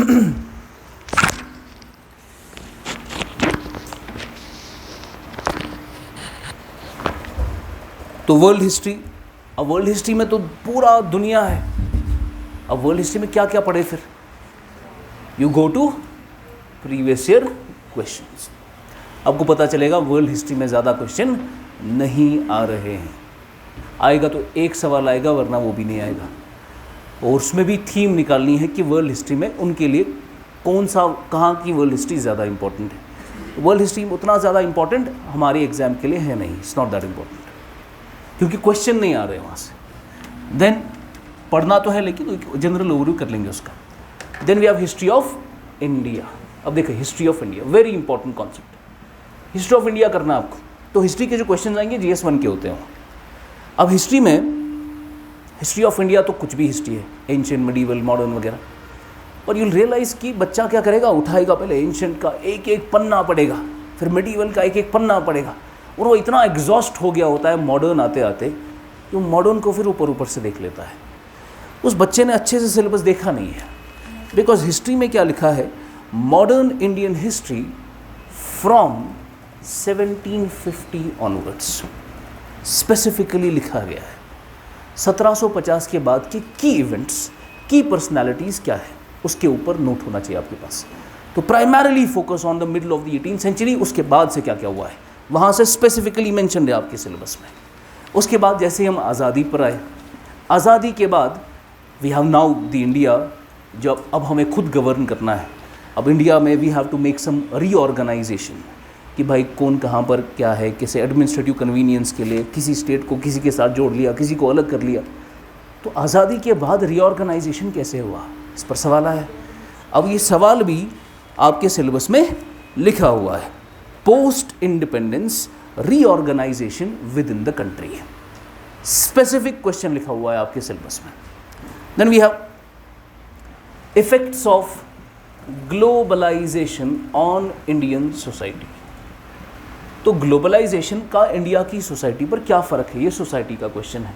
तो वर्ल्ड हिस्ट्री, अब वर्ल्ड हिस्ट्री में तो पूरा दुनिया है। अब वर्ल्ड हिस्ट्री में क्या क्या पढ़े फिर? You go to previous year questions, आपको पता चलेगा वर्ल्ड हिस्ट्री में ज़्यादा क्वेश्चन नहीं आ रहे हैं। आएगा तो एक सवाल आएगा, वरना वो भी नहीं आएगा। और उसमें भी थीम निकालनी है कि वर्ल्ड हिस्ट्री में उनके लिए कौन सा, कहाँ की वर्ल्ड हिस्ट्री ज़्यादा इंपॉर्टेंट है। वर्ल्ड हिस्ट्री उतना ज़्यादा इंपॉर्टेंट हमारे एग्जाम के लिए है नहीं, इट्स नॉट दैट इंपॉर्टेंट, क्योंकि क्वेश्चन नहीं आ रहे वहाँ से। देन पढ़ना तो है, लेकिन जनरल ओवरव्यू कर लेंगे उसका। Then we have history of India. अब देखिए history of India very important concept. History of India करना आपको, तो हिस्ट्री के जो क्वेश्चन आएंगे GS 1 के होते हैं। अब हिस्ट्री में, हिस्ट्री ऑफ इंडिया तो कुछ भी हिस्ट्री है, एंशिएंट, मिडीवल, मॉडर्न वगैरह। और यूल रियलाइज़ कि बच्चा क्या करेगा, उठाएगा पहले एंशिएंट का एक एक पन्ना पढ़ेगा, फिर मिडीवल का एक एक पन्ना पढ़ेगा, और वो इतना एग्जॉस्ट हो गया होता है मॉडर्न आते आते कि मॉडर्न को फिर ऊपर ऊपर से देख लेता है। उस बच्चे ने अच्छे से सिलेबस देखा नहीं है। बिकॉज हिस्ट्री में क्या लिखा है, modern Indian history from 1750 onwards specifically लिखा गया है। 1750 के बाद के की इवेंट्स, की पर्सनैलिटीज़ क्या है, उसके ऊपर नोट होना चाहिए आपके पास। तो primarily focus on the middle of the 18th century, उसके बाद से क्या क्या हुआ है वहाँ से स्पेसिफिकली मेंशन है आपके सिलेबस में। उसके बाद जैसे हम आज़ादी पर आए, आज़ादी के बाद we have now the India, जब अब हमें खुद गवर्न करना है। अब इंडिया में we have to make some reorganisation कि भाई कौन कहाँ पर क्या है, कैसे एडमिनिस्ट्रेटिव कन्वीनियंस के लिए किसी स्टेट को किसी के साथ जोड़ लिया, किसी को अलग कर लिया। तो आज़ादी के बाद रीऑर्गेनाइजेशन कैसे हुआ, इस पर सवाल आया। अब ये सवाल भी आपके सिलेबस में लिखा हुआ है, post independence reorganisation within the country, specific question लिखा हुआ है आपके सिलेबस में। Then we have effects of globalisation on Indian society. तो ग्लोबलाइजेशन का इंडिया की सोसाइटी पर क्या फ़र्क है, ये सोसाइटी का क्वेश्चन है।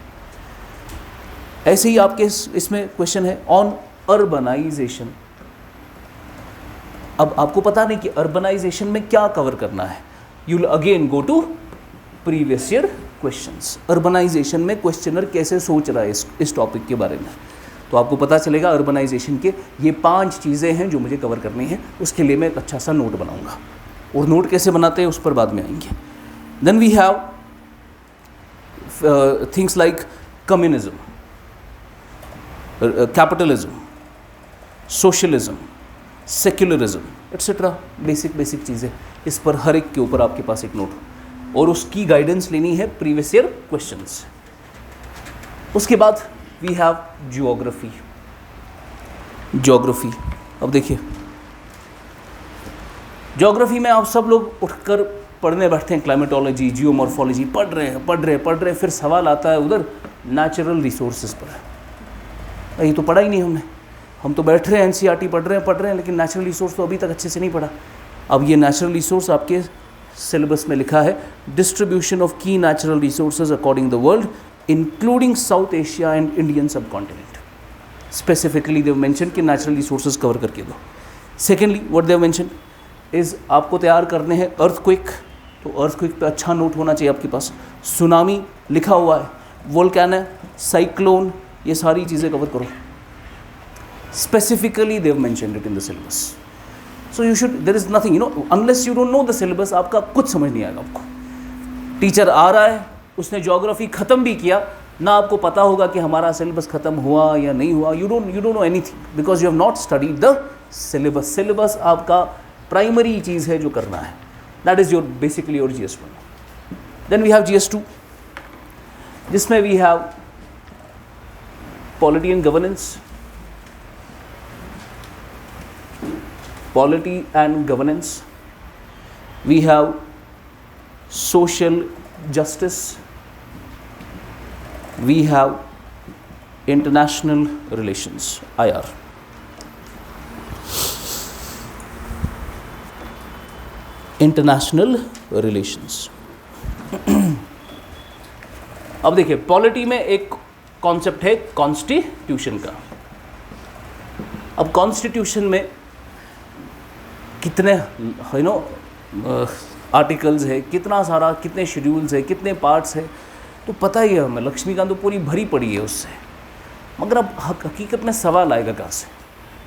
ऐसे ही आपके इसमें क्वेश्चन है ऑन अर्बनाइजेशन। अब आपको पता नहीं कि अर्बनाइजेशन में क्या कवर करना है, you will again go to previous year questions. Urbanisation में क्वेश्चनर कैसे सोच रहा है इस टॉपिक के बारे में, तो आपको पता चलेगा अर्बनाइजेशन के ये 5 चीज़ें हैं जो मुझे कवर करनी है। उसके लिए मैं एक अच्छा सा नोट बनाऊंगा, और नोट कैसे बनाते हैं उस पर बाद में आएंगे। Then we have things like communism, capitalism, socialism, secularism etcetera, basic चीज़ें। इस पर हर एक के ऊपर आपके पास एक नोट, और उसकी गाइडेंस लेनी है प्रीवियस ईयर क्वेश्चंस। उसके बाद वी हैव जियोग्राफी। ज्योग्राफी, अब देखिए ज्योग्राफी में आप सब लोग उठकर पढ़ने बैठते हैं, क्लाइमेटोलॉजी, जियोमॉर्फोलॉजी पढ़ रहे हैं, फिर सवाल आता है उधर नेचुरल रिसोर्सेज पर। ये तो पढ़ा ही नहीं हमने, हम तो बैठ रहे हैं NCERT पढ़ रहे हैं, लेकिन नेचुरल रिसोर्स तो अभी तक अच्छे से नहीं पढ़ा। अब ये नेचुरल रिसोर्स आपके सिलेबस में लिखा है, distribution of key natural resources according the world including South Asia and Indian specifically they mention कि नेचुरल रिसोर्सेज कवर करके दो। Secondly what they mention is आपको तैयार करने हैं अर्थक्वेक, तो अर्थक्वेक पे अच्छा नोट होना चाहिए आपके पास। सुनामी लिखा हुआ है, वोल्केनो, साइक्लोन, ये सारी चीज़ें कवर करो। Specifically they mentioned it in the syllabus, so you should, there is nothing, unless you don't know the syllabus, आपका कुछ समझ नहीं आएगा। आपको टीचर आ रहा है, उसने ज्योग्राफी ख़त्म भी किया ना, आपको पता होगा कि हमारा सिलेबस ख़त्म हुआ या नहीं हुआ। You don't know anything because you have not studied the syllabus. Syllabus आपका प्राइमरी चीज़ है जो करना है, that is your basically your GS 1। Then we have GS 2, जिसमें we have polity and governance, polity and governance, we have social justice, we have international relations, IR. International relations. अब देखिए पॉलिटी में एक कॉन्सेप्ट है कॉन्स्टिट्यूशन का। अब कॉन्स्टिट्यूशन में कितने आर्टिकल्स है, कितना सारा, कितने शेड्यूल्स है, कितने पार्ट्स है, तो पता ही है हमें। लक्ष्मीकांत तो पूरी भरी पड़ी है उससे, मगर अब हकीकत में सवाल आएगा कहाँ से?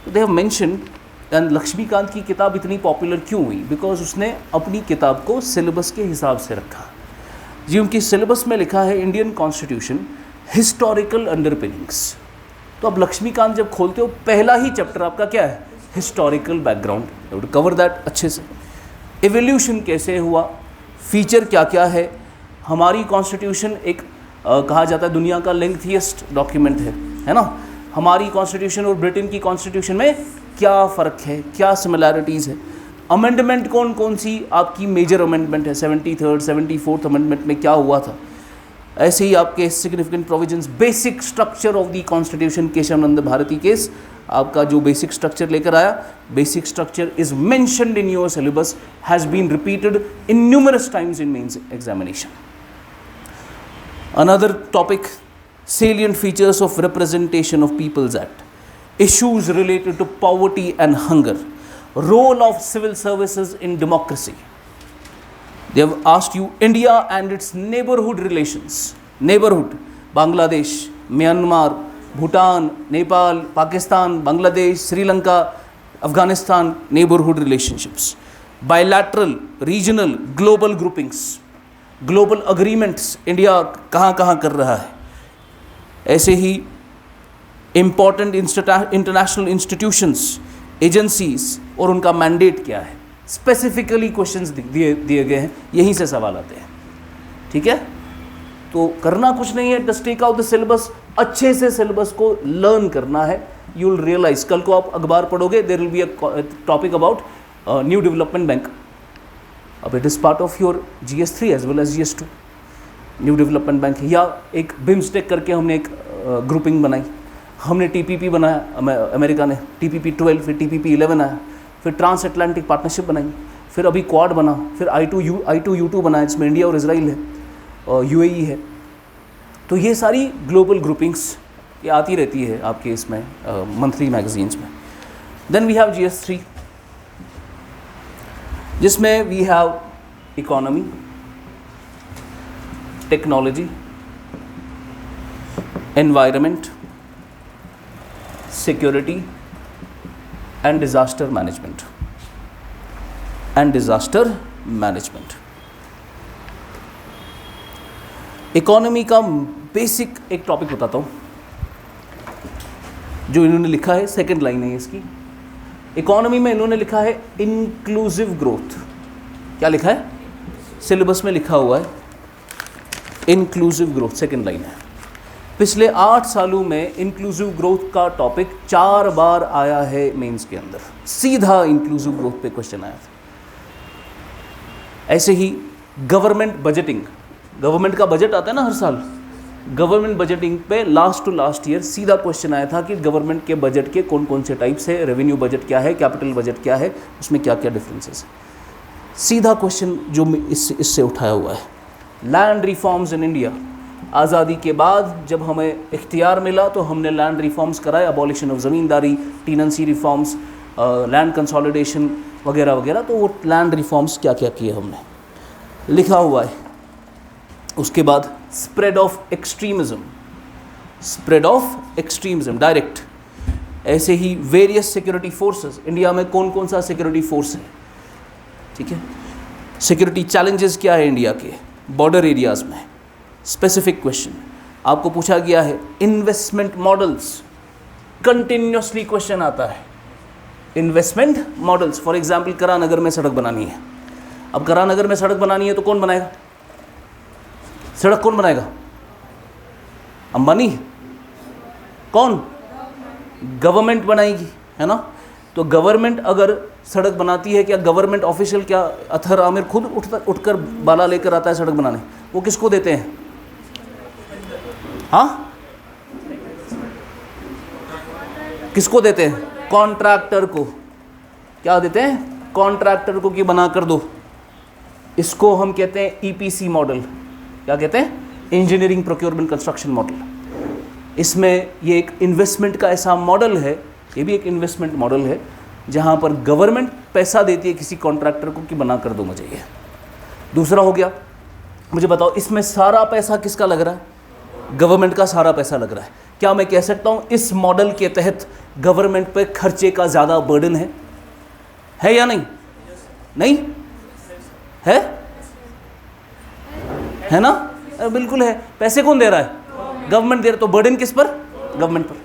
तो they have mention, and Laxmikanth की किताब इतनी पॉपुलर क्यों हुई? बिकॉज उसने अपनी किताब को सिलेबस के हिसाब से रखा जी। उनकी सिलेबस में लिखा है इंडियन कॉन्स्टिट्यूशन हिस्टोरिकल अंडरपिनिंग्स। तो अब लक्ष्मीकांत जब खोलते हो, पहला ही चैप्टर आपका क्या है? Historical background. Would cover that अच्छे से। एवोल्यूशन कैसे हुआ, फीचर क्या क्या है। हमारी कॉन्स्टिट्यूशन एक कहा जाता है दुनिया का लेंथीएस्ट डॉक्यूमेंट है ना। हमारी कॉन्स्टिट्यूशन और ब्रिटेन की कॉन्स्टिट्यूशन में क्या फ़र्क है, क्या सिमिलैरिटीज़ है। अमेंडमेंट कौन कौन सी आपकी मेजर अमेंडमेंट है, 73rd 74th अमेंडमेंट में क्या हुआ था। ऐसे ही आपके significant provisions, basic structure of the constitution, Kesavananda Bharati case आपका जो बेसिक स्ट्रक्चर लेकर आया, basic structure is mentioned in your syllabus, has been repeated in numerous times in mains examination. Another topic, salient features of representation of People's Act, issues related to poverty and hunger, role of civil services in democracy. They have asked you India and its neighborhood relations. Neighborhood, Bangladesh, Myanmar, Bhutan, Nepal, Pakistan, Bangladesh, Sri Lanka, Afghanistan, neighborhood relationships. Bilateral, regional, global groupings. Global agreements India कहाँ कहाँ कर रहा है। ऐसे ही इम्पॉर्टेंट इंटरनेशनल इंस्टीट्यूशंस, एजेंसीज और उनका मैंडेट क्या है। स्पेसिफिकली क्वेश्चंस दिए गए हैं, यहीं से सवाल आते हैं। ठीक है, तो करना कुछ नहीं है, just take out the syllabus, अच्छे से सिलेबस को लर्न करना है। यू विल रियलाइज, कल को आप अखबार पढ़ोगे, there will be a topic about new development bank. अब it is part of your GS3 as well as GS2, new development bank. या एक बिम्स्टेक करके हमने एक ग्रुपिंग बनाई, हमने TPP बनाया, अमेरिका ने TPP 12, फिर TPP 11 आया, फिर ट्रांस अटलांटिक पार्टनरशिप बनाई, फिर अभी क्वाड बना, फिर I2U2 बना, इसमें इंडिया और इसराइल है, UAE है। तो ये सारी ग्लोबल ग्रुपिंग्स ये आती रहती है आपके इसमें मंथली मैगजीन्स में। देन वी हैव GS3, जिसमें we have economy, technology, environment, security and disaster management. Economy का बेसिक एक टॉपिक बताता हूँ जो इन्होंने लिखा है, सेकंड लाइन है इसकी। इकोनॉमी में इन्होंने लिखा है इंक्लूसिव ग्रोथ। क्या लिखा है? सिलेबस में लिखा हुआ है इंक्लूसिव ग्रोथ, सेकंड लाइन है। पिछले 8 सालों में इंक्लूसिव ग्रोथ का टॉपिक 4 बार आया है मेंस के अंदर, सीधा इंक्लूसिव ग्रोथ पे क्वेश्चन आया था। ऐसे ही गवर्नमेंट बजटिंग, गवर्नमेंट का बजट आता है ना हर साल, गवर्नमेंट बजटिंग पे लास्ट टू लास्ट ईयर सीधा क्वेश्चन आया था कि गवर्नमेंट के बजट के कौन कौन से टाइप्स है, रेवेन्यू बजट क्या है, कैपिटल बजट क्या है, उसमें क्या क्या डिफरेंसेस है। सीधा क्वेश्चन जो इससे उठाया हुआ है। लैंड रिफॉर्म्स इन इंडिया, आज़ादी के बाद जब हमें इख्तियार मिला तो हमने लैंड रिफॉर्म्स कराए, abolition of ज़मींदारी, tenancy reforms, land consolidation वगैरह वगैरह। तो वो लैंड रिफॉर्म्स क्या क्या किए हमने, लिखा हुआ है। उसके बाद स्प्रेड ऑफ एक्सट्रीमिज्म डायरेक्ट। ऐसे ही वेरियस सिक्योरिटी फोर्सेस, इंडिया में कौन कौन सा सिक्योरिटी फोर्स है, ठीक है। सिक्योरिटी चैलेंजेस क्या है इंडिया के बॉर्डर एरियाज़ में, स्पेसिफिक क्वेश्चन आपको पूछा गया है। इन्वेस्टमेंट मॉडल्स, कंटिन्यूसली क्वेश्चन आता है। Investment models, for example Karannagar में सड़क बनानी है। अब करानगर में सड़क बनानी है तो कौन बनाएगा सड़क? कौन बनाएगा? अंबानी? कौन? गवर्नमेंट बनाएगी, है ना। तो गवर्नमेंट अगर सड़क बनाती है, क्या गवर्नमेंट ऑफिशियल, क्या अतहर आमिर खुद उठकर बाला लेकर आता है सड़क बनाने? वो किसको देते हैं? हाँ, किसको देते हैं? कॉन्ट्रैक्टर को। क्या देते हैं? कॉन्ट्रैक्टर को कि बना कर दो। इसको हम कहते हैं EPC मॉडल। क्या कहते हैं? Engineering procurement construction model. इसमें ये एक इन्वेस्टमेंट का ऐसा मॉडल है, ये भी एक इन्वेस्टमेंट मॉडल है, जहाँ पर गवर्नमेंट पैसा देती है किसी कॉन्ट्रैक्टर को कि बना कर दो मुझे ये। दूसरा हो गया, मुझे बताओ इसमें सारा पैसा किसका लग रहा है? गवर्नमेंट का सारा पैसा लग रहा है। क्या मैं कह सकता हूँ इस मॉडल के तहत गवर्नमेंट पे खर्चे का ज़्यादा बर्डन है या नहीं? नहीं है ना? बिल्कुल है। पैसे कौन दे रहा है? गवर्नमेंट दे रहा है। तो बर्डन किस पर? गवर्नमेंट पर।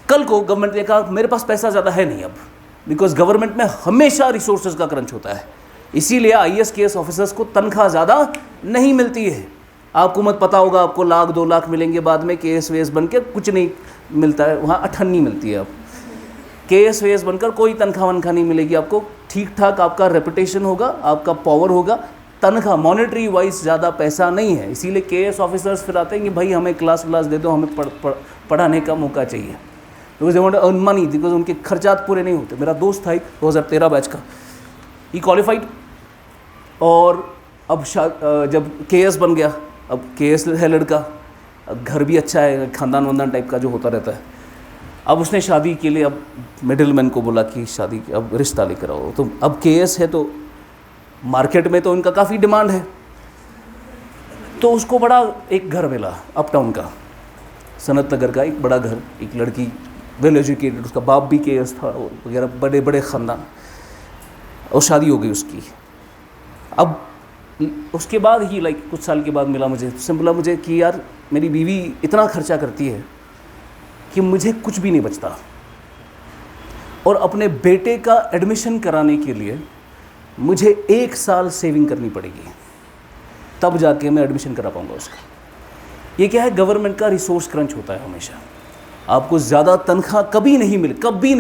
कल को गवर्नमेंट ने कहा मेरे पास पैसा ज़्यादा है नहीं अब, बिकॉज गवर्नमेंट में हमेशा रिसोर्सेज का क्रंच होता है, इसीलिए IAS KS ऑफिसर्स को तनख्वाह ज़्यादा नहीं मिलती है। आपको मत पता होगा, आपको 1 लाख 2 लाख मिलेंगे, बाद में KS VS बनकर कुछ नहीं मिलता है, वहाँ अठन्नी मिलती है। अब KS VS बनकर कोई तनख्वाह वनख्वाह नहीं मिलेगी आपको। ठीक ठाक आपका रेपुटेशन होगा, आपका पावर होगा, तनख्वाह मॉनेटरी वाइज ज़्यादा पैसा नहीं है। इसीलिए KS ऑफिसर्स फिर आते हैं कि भाई हमें क्लास दे दो, हमें पढ़ाने का मौका चाहिए, because they want earn money, because उनके खर्चात पूरे नहीं होते। मेरा दोस्त था 2013 बैच का, ही क्वालिफाइड, और अब जब KS बन गया, अब KS है लड़का, अब घर भी अच्छा है, खानदान वानदान टाइप का जो होता रहता है। अब उसने शादी के लिए अब मिडिलमैन को बोला कि शादी अब रिश्ता लेकर आओ। तो अब KS है तो मार्केट में तो उनका काफ़ी डिमांड है, तो उसको बड़ा एक घर मिला अपटाउन का, सनत नगर का एक बड़ा घर, एक लड़की वेल एजुकेटेड, उसका बाप भी KS था वगैरह, बड़े बड़े ख़ानदान, और शादी हो गई उसकी। अब उसके बाद ही कुछ साल के बाद मिला मुझे, उसने बोला मुझे कि यार मेरी बीवी इतना खर्चा करती है कि मुझे कुछ भी नहीं बचता, और अपने बेटे का एडमिशन कराने के लिए मुझे 1 साल सेविंग करनी पड़ेगी, तब जाके मैं एडमिशन करा पाऊँगा उसका। ये क्या है? गवर्नमेंट का रिसोर्स क्रंच होता है हमेशा। आपको ज़्यादा तनख्वाह कभी नहीं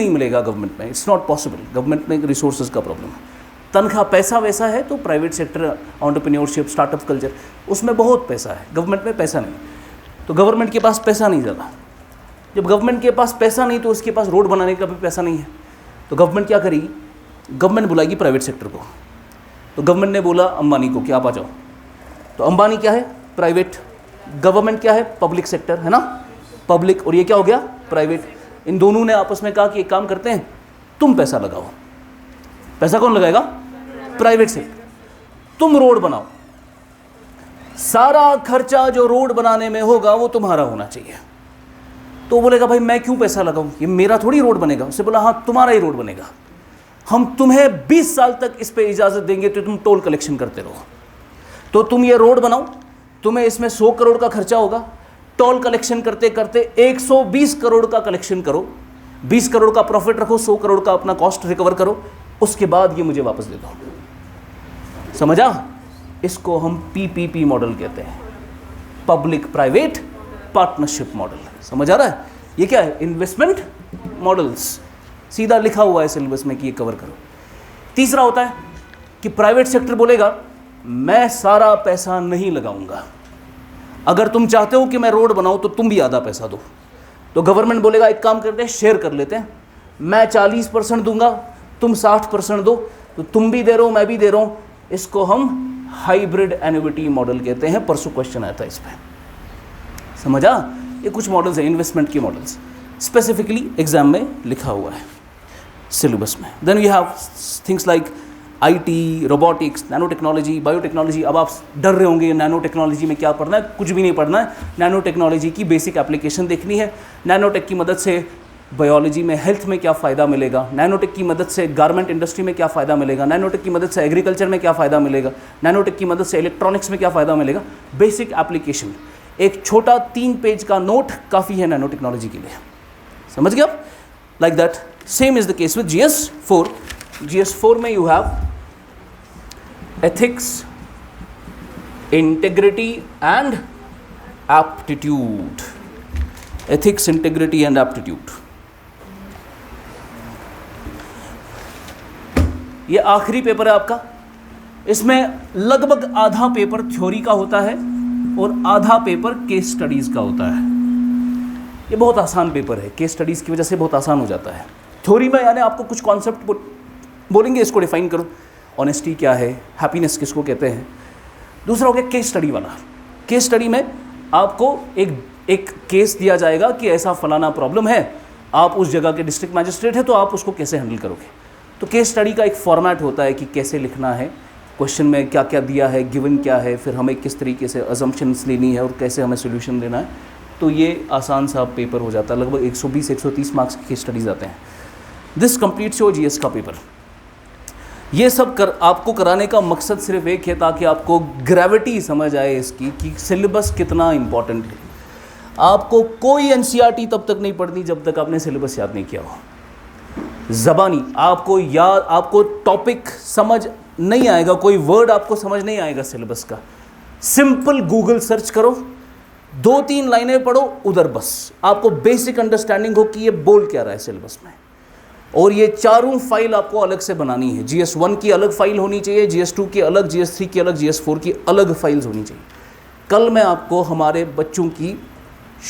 मिलेगा गवर्नमेंट में, इट्स नॉट पॉसिबल। गवर्नमेंट में रिसोर्सेज का प्रॉब्लम है। तनख्वाह पैसा वैसा है तो private sector, entrepreneurship, startup culture, उसमें बहुत पैसा है, गवर्नमेंट में पैसा नहीं। तो गवर्नमेंट के पास पैसा नहीं ज़्यादा। जब गवर्नमेंट के पास पैसा नहीं तो उसके पास रोड बनाने का भी पैसा नहीं है, तो गवर्नमेंट क्या करेगी? गवर्नमेंट बुलाएगी प्राइवेट सेक्टर को। तो गवर्नमेंट ने बोला अंबानी को कि आप आ जाओ। तो अंबानी क्या है? प्राइवेट। गवर्नमेंट क्या है? पब्लिक सेक्टर, है ना, पब्लिक, और ये क्या हो गया? प्राइवेट। इन दोनों ने आपस में कहा कि एक काम करते हैं, तुम पैसा लगाओ। पैसा कौन लगाएगा? Private sector. तुम रोड बनाओ, सारा खर्चा जो रोड बनाने में होगा वो तुम्हारा होना चाहिए। तो बोलेगा भाई मैं क्यों पैसा लगाऊं, ये मेरा थोड़ी रोड बनेगा। उससे बोला हाँ तुम्हारा ही रोड बनेगा, हम तुम्हें 20 साल तक इस पे इजाज़त देंगे तो तुम टोल कलेक्शन करते रहो। तो तुम ये रोड बनाओ, तुम्हें इसमें 100 करोड़ का खर्चा होगा, टोल कलेक्शन करते करते 120 करोड़ का कलेक्शन करो, 20 करोड़ का प्रॉफिट रखो, 100 करोड़ का अपना कॉस्ट रिकवर करो, उसके बाद ये मुझे वापस दे दो। समझा? इसको हम PPP मॉडल कहते हैं, पब्लिक प्राइवेट पार्टनरशिप मॉडल। समझ आ रहा है? ये क्या है? इन्वेस्टमेंट मॉडल्स, सीधा लिखा हुआ है सिलेबस में कि ये कवर करो। तीसरा होता है कि प्राइवेट सेक्टर बोलेगा मैं सारा पैसा नहीं लगाऊंगा, अगर तुम चाहते हो कि मैं रोड बनाऊं तो तुम भी आधा पैसा दो। तो गवर्नमेंट बोलेगा एक काम करते हैं, शेयर कर लेते हैं, मैं 40% दूंगा, तुम 60% दो, तो तुम भी दे रहे हो मैं भी दे रहा हूँ। इसको हम हाइब्रिड एन्युइटी मॉडल कहते हैं। परसों क्वेश्चन आया था इस पर, समझा? ये कुछ मॉडल्स हैं, इन्वेस्टमेंट के मॉडल्स, स्पेसिफिकली एग्जाम में लिखा हुआ है सिलेबस में। Then we have things like IT, robotics, nano technology, biotechnology. अब आप डर रहे होंगे नैनो टेक्नोलॉजी में क्या पढ़ना है? कुछ भी नहीं पढ़ना है। नैनो टेक्नोलॉजी की बेसिक एप्लीकेशन देखनी है। नैनोटेक की मदद से बायोलॉजी में, हेल्थ में क्या फ़ायदा मिलेगा, नैनोटेक की मदद से गारमेंट इंडस्ट्री में क्या फ़ायदा मिलेगा, नैनोटेक की मदद से एग्रीकल्चर में क्या फ़ायदा मिलेगा, नैनोटेक की मदद से इलेक्ट्रॉनिक्स में क्या फ़ायदा मिलेगा। बेसिक एप्लीकेशन, एक छोटा 3 पेज का नोट काफ़ी है नैनो टेक्नोलॉजी के लिए। समझ गए आप? Like that same is the case with GS4। GS4 में you have ethics, integrity and aptitude. Ethics, integrity and aptitude, ये आखिरी पेपर है आपका। इसमें लगभग आधा पेपर थ्योरी का होता है और आधा पेपर केस स्टडीज़ का होता है। ये बहुत आसान पेपर है, केस स्टडीज़ की वजह से बहुत आसान हो जाता है। थ्योरी में यानी आपको कुछ कॉन्सेप्ट बोलेंगे, इसको डिफाइन करो, ऑनेस्टी क्या है, हैप्पीनेस किसको कहते हैं। दूसरा हो गया केस स्टडी वाला। केस स्टडी में आपको एक केस दिया जाएगा कि ऐसा फलाना प्रॉब्लम है, आप उस जगह के डिस्ट्रिक्ट मैजिस्ट्रेट है तो आप उसको कैसे हैंडल करोगे। तो केस स्टडी का एक फॉर्मेट होता है कि कैसे लिखना है, क्वेश्चन में क्या क्या दिया है, गिवन क्या है, फिर हमें किस तरीके से अजम्पशंस लेनी है और कैसे हमें सोल्यूशन देना है। तो ये आसान सा पेपर हो जाता है, लगभग 120-130 मार्क्स की केस स्टडीज़ आते हैं। दिस कंप्लीट्स योर जीएस का पेपर। ये सब आपको कराने का मकसद सिर्फ एक है, ताकि आपको ग्रेविटी समझ आए इसकी कि सिलेबस कितना इम्पॉर्टेंट है। आपको कोई एनसीईआरटी तब तक नहीं पढ़नी जब तक आपने सिलेबस याद नहीं किया हो। ज़बानी आपको टॉपिक समझ नहीं आएगा, कोई वर्ड आपको समझ नहीं आएगा सिलेबस का। सिंपल गूगल सर्च करो, 2-3 लाइनें पढ़ो उधर, बस आपको बेसिक अंडरस्टैंडिंग हो कि ये बोल क्या रहा है सिलेबस में। और ये चारों फाइल आपको अलग से बनानी है। GS1 की अलग फाइल होनी चाहिए, GS2 की अलग, GS3 की अलग, GS4 की अलग फाइल्स होनी चाहिए। कल मैं आपको हमारे बच्चों की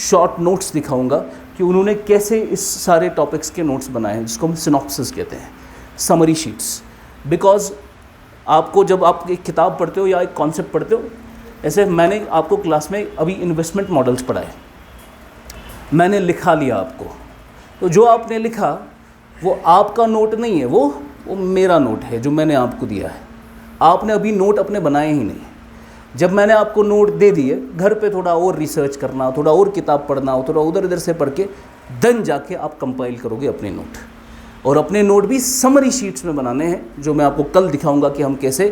शॉर्ट नोट्स दिखाऊंगा कि उन्होंने कैसे इस सारे टॉपिक्स के नोट्स बनाए हैं, जिसको हम सिनॉप्सिस कहते हैं, समरी शीट्स। बिकॉज आपको जब आप एक किताब पढ़ते हो या एक कॉन्सेप्ट पढ़ते हो, ऐसे मैंने आपको क्लास में अभी इन्वेस्टमेंट मॉडल्स पढ़ाए, मैंने लिखा लिया आपको, तो जो आपने लिखा वो आपका नोट नहीं है, वो मेरा नोट है जो मैंने आपको दिया है। आपने अभी नोट अपने बनाए ही नहीं। जब मैंने आपको नोट दे दिए, घर पे थोड़ा और रिसर्च करना, थोड़ा और किताब पढ़ना, थोड़ा उधर इधर से पढ़ के देन जाके आप कंपाइल करोगे अपने नोट। और अपने नोट भी समरी शीट्स में बनाने हैं, जो मैं आपको कल दिखाऊंगा कि हम कैसे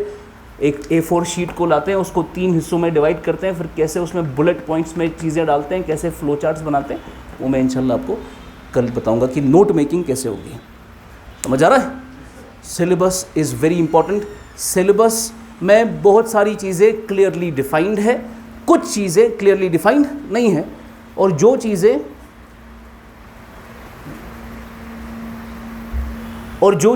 एक A4 शीट को लाते हैं, उसको 3 हिस्सों में डिवाइड करते हैं, फिर कैसे उसमें बुलेट पॉइंट्स में चीज़ें डालते हैं, कैसे फ्लो चार्ट्स बनाते हैं, वो मैं इंशाल्लाह आपको कल बताऊंगा कि नोट मेकिंग कैसे होगी। समझ आ रहा है? Syllabus is very important. Syllabus में बहुत सारी चीज़ें क्लियरली डिफाइंड है, कुछ चीज़ें क्लियरली डिफाइंड नहीं है, और जो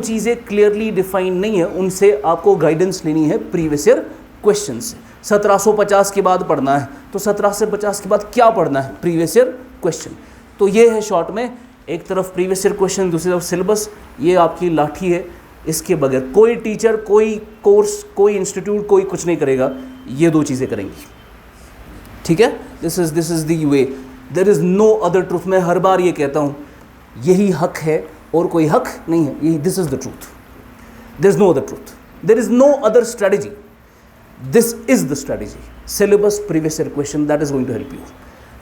चीज़ें क्लियरली डिफाइंड नहीं है उनसे आपको गाइडेंस लेनी है प्रीवियस ईयर क्वेश्चन से। 1750 के बाद पढ़ना है तो 1750 के बाद क्या पढ़ना है, प्रीवियस ईयर क्वेश्चन। तो ये है शॉर्ट में, एक तरफ प्रीवियस ईयर क्वेश्चन, दूसरी तरफ सिलेबस। ये आपकी लाठी है, इसके बगैर कोई टीचर, कोई कोर्स, कोई इंस्टीट्यूट, कोई कुछ नहीं करेगा। ये 2 चीज़ें करेंगी, ठीक है? This is the way, there is no other truth. मैं हर बार ये कहता हूँ, यही हक है और कोई हक नहीं है, यही, this is the truth. There is no other truth, there is no other strategy, this is the strategy. Syllabus, previous year question, that is going to help you.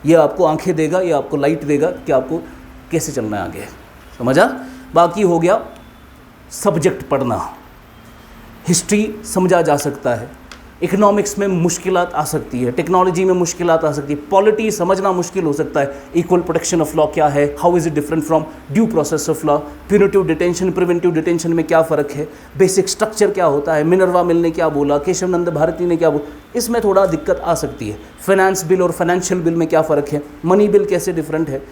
ये आपको आंखें देगा, ये आपको लाइट देगा कि आपको कैसे चलना है आगे। समझा? बाकी हो गया सब्जेक्ट पढ़ना। हिस्ट्री समझा जा सकता है, इकोनॉमिक्स में मुश्किलात आ सकती है, टेक्नोलॉजी में मुश्किलात आ सकती है, पॉलिटी समझना मुश्किल हो सकता है। इक्वल प्रोटेक्शन ऑफ लॉ क्या है, how is it different from due process of law, punitive detention, preventive detention में क्या फ़र्क है, बेसिक स्ट्रक्चर क्या होता है, मिनर्वा मिल ने क्या बोला, केशव नंद भारती ने क्या बोला, इसमें थोड़ा दिक्कत आ सकती है। फाइनेंस बिल और फाइनेंशियल बिल में क्या फ़र्क है, मनी बिल कैसे डिफरेंट है।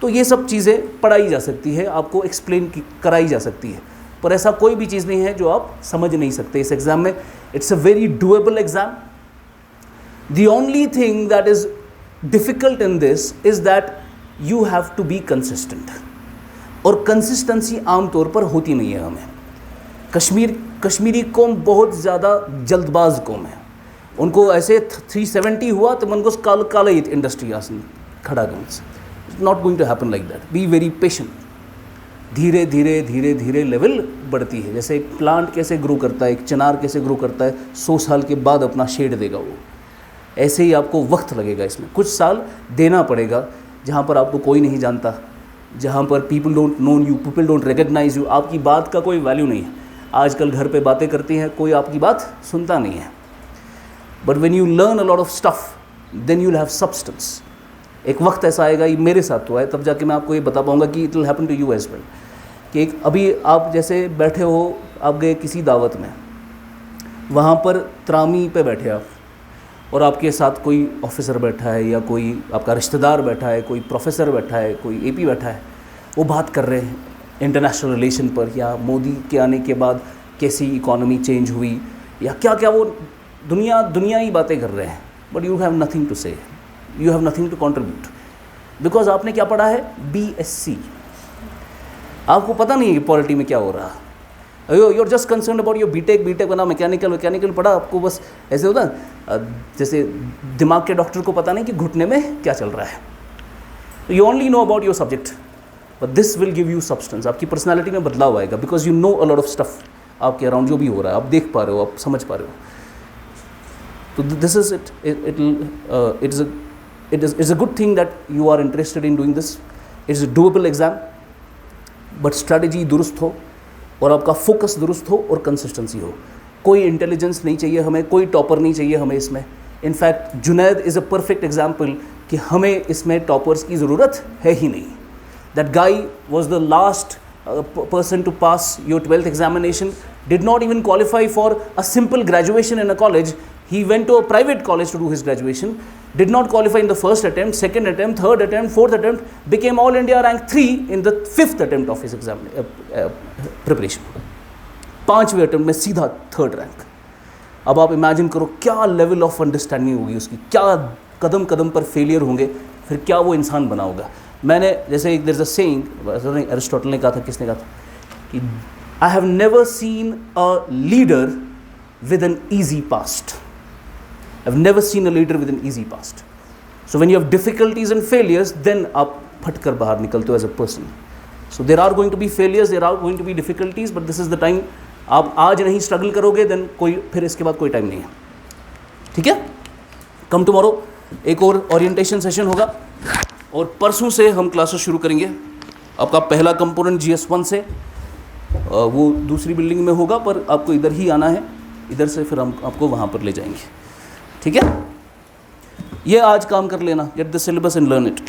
तो ये सब चीज़ें पढ़ाई जा सकती है, आपको एक्सप्लेन कराई जा सकती है, पर ऐसा कोई भी चीज़ नहीं है जो आप समझ नहीं सकते इस एग्ज़ाम में। It's a very doable exam. The only thing that is difficult in this is that you have to be consistent, और कंसिस्टेंसी आमतौर पर होती नहीं है हमें। कश्मीरी कौम बहुत ज़्यादा जल्दबाज कौम है, उनको ऐसे 370 हुआ तो मन को काला ही इंडस्ट्री आसन खड़ा कर। Not going to happen like that. Be very patient. धीरे धीरे धीरे धीरे लेवल बढ़ती है। जैसे एक प्लांट कैसे ग्रो करता है, एक चिनार कैसे ग्रो करता है, 100 साल के बाद अपना शेड देगा वो, ऐसे ही आपको वक्त लगेगा। इसमें कुछ साल देना पड़ेगा, जहाँ पर आपको कोई नहीं जानता, जहाँ पर people don't know you, people don't recognise you, आपकी बात का कोई वैल्यू नहीं है। आजकल घर पे बातें करती हैं, कोई आपकी बात सुनता नहीं है। But when you learn a lot of stuff then you will have substance. एक वक्त ऐसा आएगा, ये मेरे साथ हुआ है, तब जाके मैं आपको ये बता पाऊँगा कि it will happen to you as well. कि अभी आप जैसे बैठे हो, आप गए किसी दावत में, वहाँ पर त्रामी पे बैठे आप, और आपके साथ कोई ऑफिसर बैठा है या कोई आपका रिश्तेदार बैठा है, कोई प्रोफेसर बैठा है, कोई AP बैठा है, वो बात कर रहे हैं इंटरनेशनल रिलेशन पर, या मोदी के आने के बाद कैसी इकॉनमी चेंज हुई, या क्या क्या वो दुनिया ही बातें कर रहे हैं। But you have nothing to say, you have nothing to contribute, because आपने क्या पढ़ा है, BSc। आपको पता नहीं है कि पॉलिटी में क्या हो रहा है। You are just concern about your BTech बना, मैकेनिकल पढ़ा, आपको बस ऐसे होता है जैसे दिमाग के डॉक्टर को पता नहीं कि घुटने में क्या चल रहा है। You only know about your subject, but this will give you substance, आपकी पर्सनैलिटी में बदलाव आएगा, because you know a lot of stuff, आपके अराउंड जो भी हो रहा है आप देख पा रहे हो, आप समझ पा रहे हो. तो this is it's a good thing that you are interested in doing this. It's a doable exam, but strategy दुरुस्त हो और आपका फोकस दुरुस्त हो और कंसिस्टेंसी हो. कोई इंटेलिजेंस नहीं चाहिए हमें, कोई टॉपर नहीं चाहिए हमें इसमें. In fact Junaid is a perfect example कि हमें इसमें टॉपर्स की ज़रूरत है ही नहीं. That guy was the last person to pass your 12th examination, did not even qualify for a simple graduation in a college. He went to a private college to do his graduation, did not qualify in the first attempt, second attempt, third attempt, fourth attempt, became all India rank 3 in the 5th attempt of his exam preparation. 5वें attempt में सीधा 3rd rank. अब आप इमेजिन करो क्या लेवल ऑफ अंडरस्टैंडिंग होगी उसकी, क्या कदम कदम पर फेलियर होंगे, फिर क्या वो इंसान बना होगा. मैंने जैसे एक there is a saying, Aristotle ने कहा था, किसने कहा था कि I have never seen a leader with an easy past. I have never seen a leader with an easy past. So when you have difficulties and failures, then आप फट कर बाहर निकलते हो as a person. So there are going to be failures, there are going to be difficulties, but this is the time. आप आज नहीं स्ट्रगल करोगे, देन कोई फिर इसके बाद कोई टाइम नहीं है. ठीक है, कम टुमारो एक और ओरिएंटेशन सेशन होगा और परसों से हम क्लासेस शुरू करेंगे. आपका पहला कंपोनेंट GS1 से, वो दूसरी बिल्डिंग में होगा, पर आपको इधर ही आना है. इधर से फिर हम आपको वहाँ पर ले जाएंगे. ठीक है, ये आज काम कर लेना. Get the syllabus and learn it.